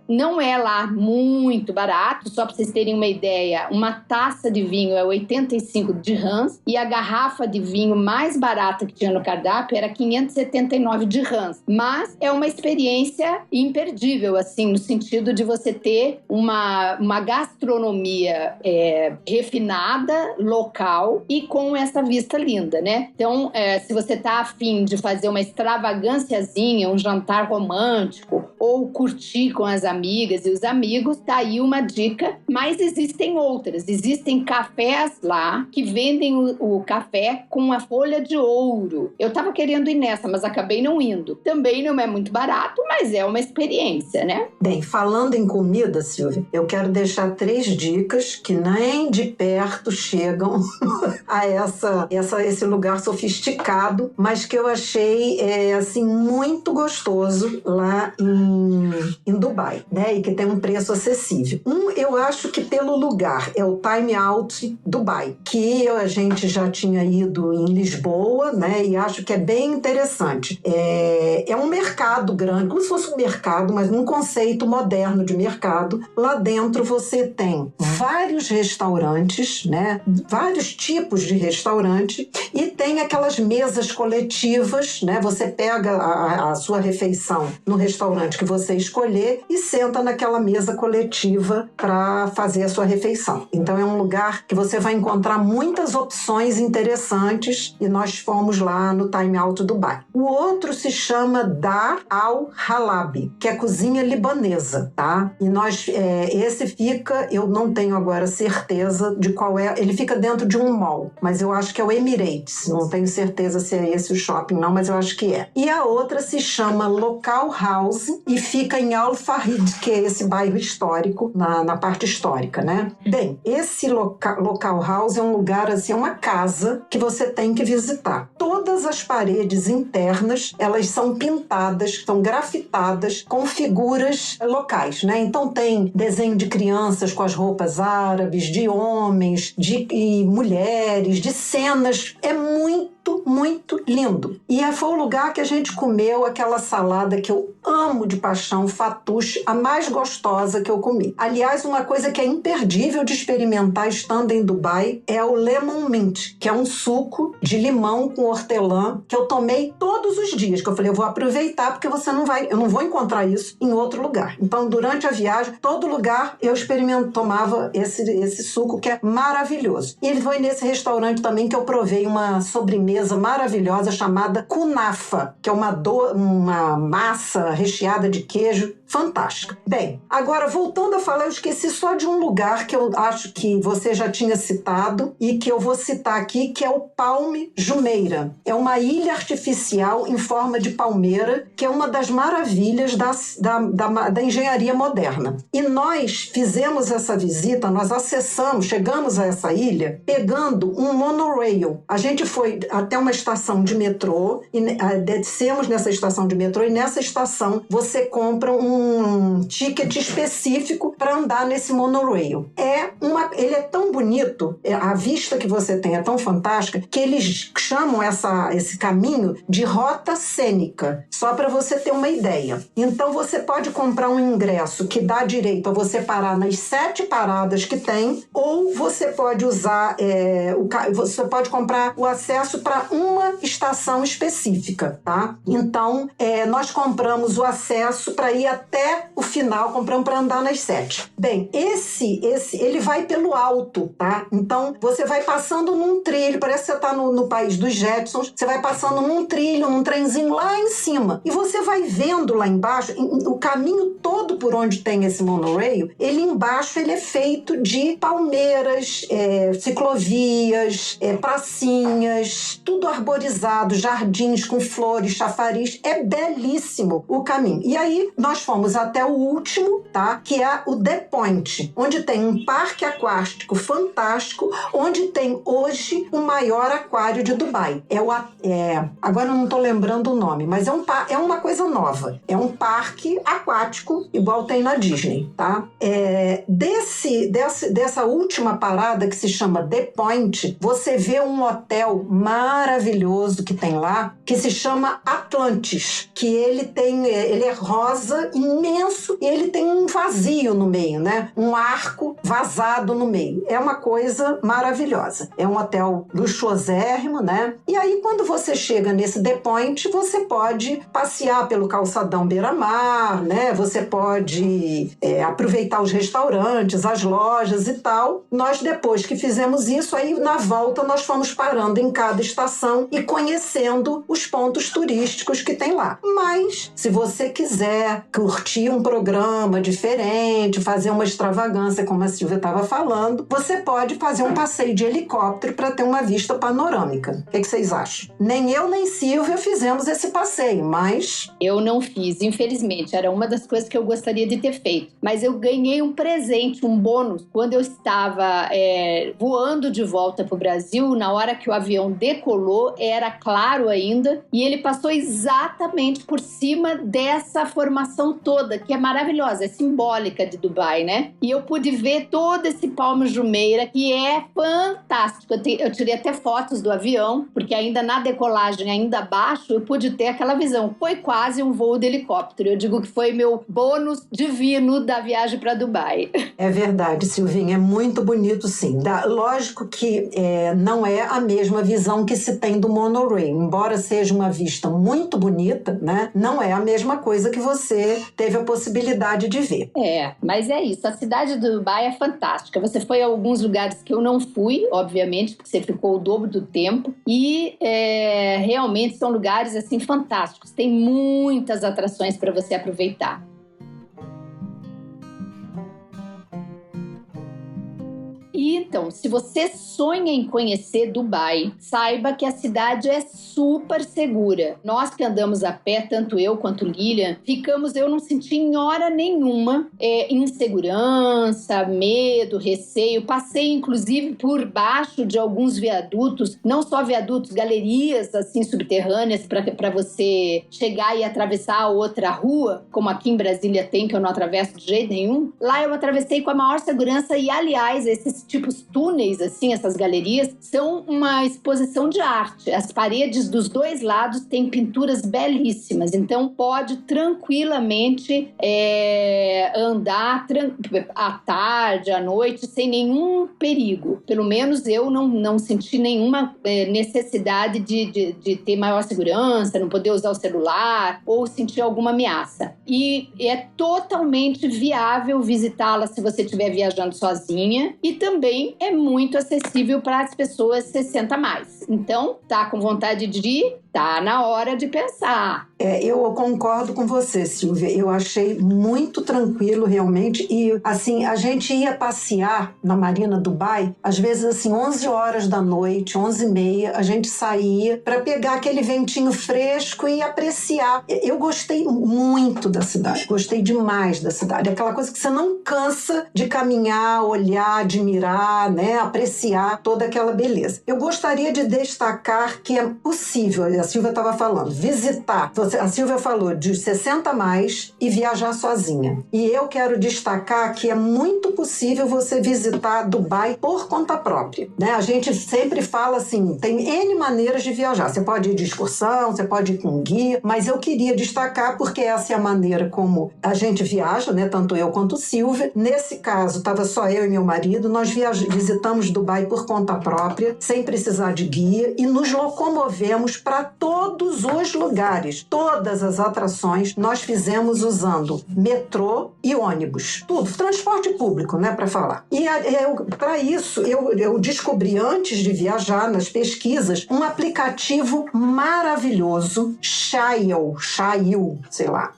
não é lá muito barato, só para vocês terem uma ideia. Uma taça de vinho é 85 dirhams, e a garrafa de vinho mais barata que tinha no cardápio era 579 dirhams. Mas é uma experiência imperdível, assim, no sentido de você ter uma gastronomia refinada, local, e com essa vista linda, né? Então, se você tá afim de fazer uma extravagânciazinha, um jantar romântico, ou curtir com as amigas e os amigos, tá aí uma dica. Mas existem outras. Existem cafés lá que vendem o café com a folha de ouro. Eu tava querendo ir nessa, mas acabei não indo. Também não é muito barato, mas é uma experiência, né? Bem, falando em comida, Silvia, eu quero deixar 3 dicas que nem de perto chegam a esse lugar sofisticado, mas que eu achei assim, muito gostoso lá em Dubai, né? E que tem um preço acessível. Eu acho que pelo lugar é o Time Out Dubai, que a gente já tinha ido em Lisboa, né? E acho que é bem interessante. É um mercado grande, como se fosse um mercado, mas num conceito moderno de mercado. Lá dentro você tem vários restaurantes, né? Vários tipos de restaurante, e tem aquelas mesas coletivas, né? Você pega a sua refeição no restaurante que você escolher e senta naquela mesa coletiva para fazer a sua refeição. Então é um lugar que você vai encontrar muitas opções interessantes e nós fomos lá no Time Out Dubai. O outro se chama Dar Al Halabi, que é cozinha libanesa, tá? E esse fica, eu não tenho agora certeza de qual é, ele fica dentro de um mall, mas eu acho que é o Emirates, não tenho certeza se é esse o shopping não, mas eu acho que é. E a outra se chama Local House e fica em Al Farid, que é esse bairro histórico, na parte histórica, né? Bem, esse Local House é um lugar, assim, é uma casa que você tem que visitar. Todas as paredes internas, elas são pintadas, são grafitadas com figuras locais, né? Então tem desenho de crianças com as roupas árabes, de homens, e mulheres, de cenas. É muito lindo. E foi o lugar que a gente comeu aquela salada que eu amo de paixão, fattoush, a mais gostosa que eu comi. Aliás, uma coisa que é imperdível de experimentar estando em Dubai é o lemon mint, que é um suco de limão com hortelã que eu tomei todos os dias, que eu falei, eu vou aproveitar porque eu não vou encontrar isso em outro lugar. Então, durante a viagem, todo lugar eu tomava esse suco que é maravilhoso. E foi nesse restaurante também que eu provei uma sobremesa maravilhosa chamada kunafa, que é uma massa recheada de queijo fantástica. Bem, agora voltando a falar, eu esqueci só de um lugar que eu acho que você já tinha citado e que eu vou citar aqui, que é o Palme Jumeirah. É uma ilha artificial em forma de palmeira, que é uma das maravilhas da engenharia moderna. E nós fizemos essa visita, nós chegamos a essa ilha pegando um monorail. A gente foi até uma estação de metrô e descemos nessa estação de metrô e nessa estação você compra um ticket específico para andar nesse monorail. Ele é tão bonito, a vista que você tem é tão fantástica que eles chamam esse caminho de rota cênica, só para você ter uma ideia. Então você pode comprar um ingresso que dá direito a você parar nas 7 paradas que tem, ou você pode usar você pode comprar o acesso para uma estação específica, tá? Então nós compramos o acesso para ir até o final, compramos para andar nas 7. Bem, ele vai pelo alto, tá? Então, você vai passando num trilho, parece que você tá no país dos Jetsons, você vai passando num trilho, num trenzinho lá em cima, e você vai vendo lá embaixo, o caminho todo por onde tem esse monorail, embaixo ele é feito de palmeiras, ciclovias, pracinhas, tudo arborizado, jardins com flores, chafariz, é belíssimo o caminho. E aí, nós fomos até o último, tá? Que é o The Point, onde tem um parque aquático fantástico, onde tem hoje o maior aquário de Dubai. Agora eu não estou lembrando o nome, mas é uma coisa nova. É um parque aquático, igual tem na Disney, tá? Dessa última parada, que se chama The Point, você vê um hotel maravilhoso que tem lá, que se chama Atlantis, que ele é rosa, imenso, e ele tem um vazio no meio, né? Um arco vazado no meio. É uma coisa maravilhosa. É um hotel luxuosérrimo, né? E aí, quando você chega nesse The Point, você pode passear pelo calçadão beira-mar, né? Você pode aproveitar os restaurantes, as lojas e tal. Nós, depois que fizemos isso, aí na volta nós fomos parando em cada estação e conhecendo os pontos turísticos que tem lá. Mas, se você quiser curtir um programa diferente, fazer uma extravagância, como a Silvia estava falando, você pode fazer um passeio de helicóptero para ter uma vista panorâmica. O que vocês acham? Nem eu, nem Silvia fizemos esse passeio, mas... Eu não fiz, infelizmente. Era uma das coisas que eu gostaria de ter feito. Mas eu ganhei um presente, um bônus, quando eu estava voando de volta para o Brasil. Na hora que o avião decolou, era claro ainda, e ele passou exatamente por cima dessa formação toda, que é maravilhosa, é simbólica de Dubai, né? E eu pude ver todo esse Palme Jumeirah, que é fantástico. Eu tirei até fotos do avião, porque ainda na decolagem, ainda abaixo, eu pude ter aquela visão. Foi quase um voo de helicóptero. Eu digo que foi meu bônus divino da viagem para Dubai. É verdade, Silvinha, é muito bonito, sim. Lógico que não é a mesma visão que se tem do monorail. Embora seja uma vista muito bonita, né, não é a mesma coisa que você teve a possibilidade de ver. Mas é isso. A cidade do Dubai é fantástica. Você foi a alguns lugares que eu não fui, obviamente, porque você ficou o dobro do tempo. E realmente são lugares assim fantásticos. Tem muitas atrações para você aproveitar. E então, se você sonha em conhecer Dubai, saiba que a cidade é super segura. Nós que andamos a pé, tanto eu quanto Lilian, eu não senti em hora nenhuma insegurança, medo, receio. Passei, inclusive, por baixo de alguns viadutos, não só viadutos, galerias assim subterrâneas para você chegar e atravessar a outra rua, como aqui em Brasília tem, que eu não atravesso de jeito nenhum. Lá eu atravessei com a maior segurança e, aliás, esses tipos túneis, assim, essas galerias, são uma exposição de arte. As paredes dos dois lados têm pinturas belíssimas, então pode tranquilamente andar à tarde, à noite, sem nenhum perigo. Pelo menos eu não senti nenhuma necessidade de ter maior segurança, não poder usar o celular ou sentir alguma ameaça. E é totalmente viável visitá-la se você estiver viajando sozinha, e também é muito acessível para as pessoas 60 a mais. Então, tá com vontade de ir? Tá na hora de pensar. Eu concordo com você, Silvia. Eu achei muito tranquilo, realmente. E, assim, a gente ia passear na Marina Dubai, às vezes, assim, 11 horas da noite, 11h30, a gente saía para pegar aquele ventinho fresco e apreciar. Eu gostei muito da cidade, gostei demais da cidade. Aquela coisa que você não cansa de caminhar, olhar, admirar, né, apreciar toda aquela beleza. Eu gostaria de destacar que é possível, a Silvia estava falando, visitar. A Silvia falou de 60 a mais e viajar sozinha. E eu quero destacar que é muito possível você visitar Dubai por conta própria, né? A gente sempre fala assim, tem N maneiras de viajar. Você pode ir de excursão, você pode ir com guia, mas eu queria destacar porque essa é a maneira como a gente viaja, né? Tanto eu quanto Silvia. Nesse caso, estava só eu e meu marido, nós visitamos Dubai por conta própria, sem precisar de guia, e nos locomovemos para todos os lugares, todas as atrações nós fizemos usando metrô e ônibus, tudo, transporte público, né, para falar. E para isso eu descobri antes de viajar nas pesquisas um aplicativo maravilhoso, Shail, sei lá.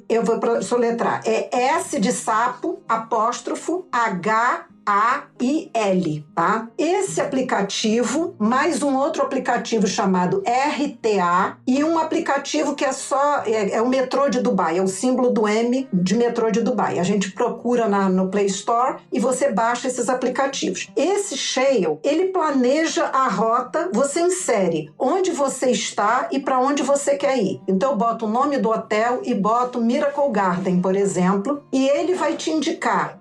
Eu vou soletrar, S de sapo, apóstrofo, HAIL, tá? Esse aplicativo, mais um outro aplicativo chamado RTA e um aplicativo que é o metrô de Dubai, é o símbolo do M de metrô de Dubai. A gente procura no Play Store e você baixa esses aplicativos. Esse Shail, ele planeja a rota, você insere onde você está e para onde você quer ir. Então eu boto o nome do hotel e boto Miracle Garden, por exemplo, e ele vai te indicar,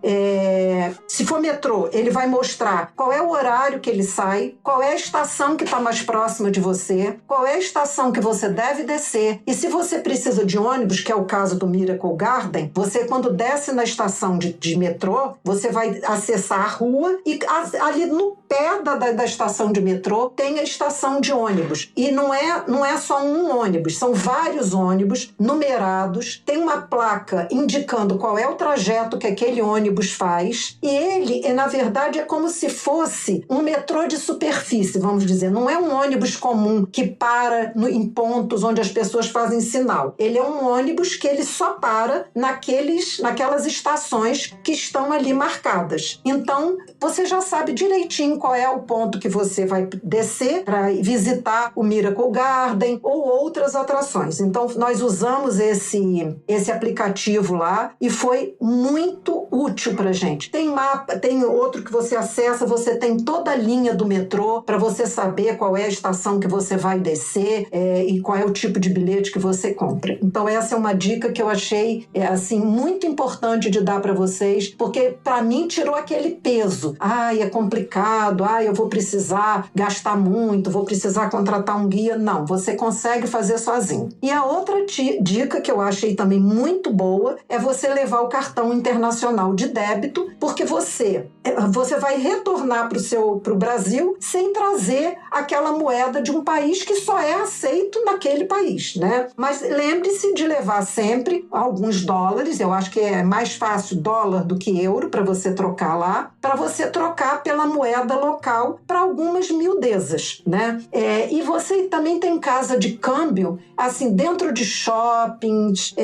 se for metrô, ele vai mostrar qual é o horário que ele sai, qual é a estação que está mais próxima de você, qual é a estação que você deve descer, e se você precisa de ônibus, que é o caso do Miracle Garden, você quando desce na estação de metrô, você vai acessar a rua e ali no pé da estação de metrô tem a estação de ônibus. E não é só um ônibus, são vários ônibus numerados, tem uma placa indicando qual é o trajeto que aquele ônibus faz, e ele, na verdade, é como se fosse um metrô de superfície, vamos dizer. Não é um ônibus comum que para em pontos onde as pessoas fazem sinal. Ele é um ônibus que ele só para naquelas estações que estão ali marcadas. Então, você já sabe direitinho qual é o ponto que você vai descer para visitar o Miracle Garden ou outras atrações. Então, nós usamos esse aplicativo lá e foi muito útil para a gente. Tem mapa, tem outro que você acessa, você tem toda a linha do metrô para você saber qual é a estação que você vai descer e qual é o tipo de bilhete que você compra. Então essa é uma dica que eu achei assim, muito importante de dar para vocês, porque para mim tirou aquele peso. É complicado, eu vou precisar gastar muito, vou precisar contratar um guia. Não, você consegue fazer sozinho. E a outra dica que eu achei também muito boa é você levar o cartão internacional de débito, porque você você vai retornar para o Brasil sem trazer aquela moeda de um país que só é aceito naquele país, né? Mas lembre-se de levar sempre alguns dólares. Eu acho que é mais fácil dólar do que euro para você trocar lá, para você trocar pela moeda local para algumas miudezas, né? E você também tem casa de câmbio, assim, dentro de shoppings,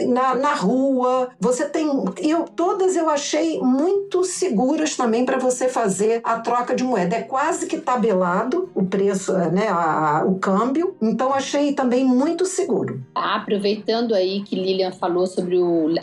na rua. Você tem... Todas eu achei muito seguras também para você fazer a troca de moeda. É quase que tabelado o preço, né? O câmbio. Então, achei também muito seguro. Aproveitando aí que Lilian falou sobre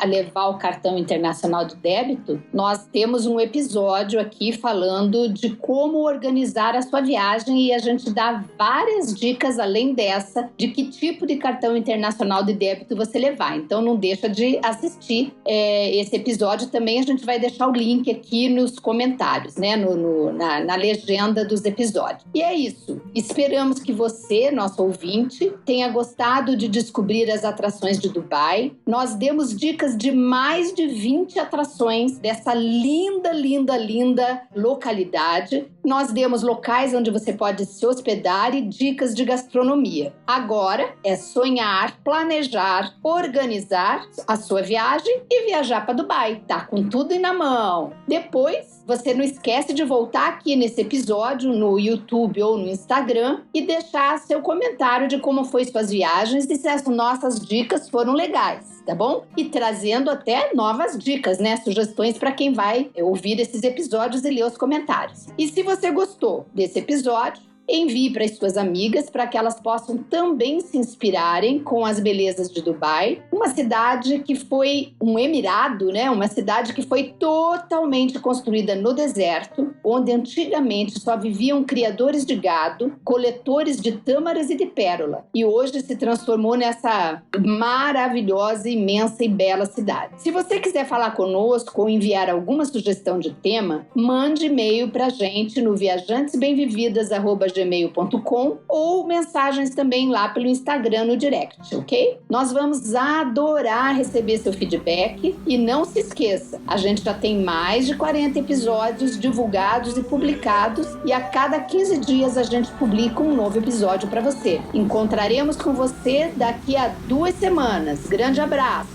levar o cartão internacional de débito, nós temos um episódio aqui falando de como organizar a sua viagem e a gente dá várias dicas além dessa de que tipo de cartão internacional de débito você levar. Então não deixa de assistir esse episódio também. A gente vai deixar o link aqui nos comentários, né? Na legenda dos episódios. E é isso. Esperamos que você, nosso ouvinte, tenha gostado de descobrir as atrações de Dubai. Nós demos dicas de mais de 20 atrações dessa linda, linda, linda localidade. Nós demos locais onde você pode se hospedar e dicas de gastronomia. Agora é sonhar, planejar, organizar a sua viagem e viajar para Dubai. Tá com tudo na mão. Depois, você não esquece de voltar aqui nesse episódio no YouTube ou no Instagram e deixar seu comentário de como foi suas viagens e se as nossas dicas foram legais, tá bom? E trazendo até novas dicas, né? Sugestões para quem vai ouvir esses episódios e ler os comentários. E se você gostou desse episódio, envie para as suas amigas para que elas possam também se inspirarem com as belezas de Dubai, uma cidade que foi um emirado, né? Uma cidade que foi totalmente construída no deserto, onde antigamente só viviam criadores de gado, coletores de tâmaras e de pérola, e hoje se transformou nessa maravilhosa, imensa e bela cidade. Se você quiser falar conosco ou enviar alguma sugestão de tema, mande e-mail para a gente no viajantesbemvividas@gmail.com ou mensagens também lá pelo Instagram no direct, ok? Nós vamos adorar receber seu feedback e não se esqueça, a gente já tem mais de 40 episódios divulgados e publicados e a cada 15 dias a gente publica um novo episódio para você. Encontraremos com você daqui a 2 semanas. Grande abraço!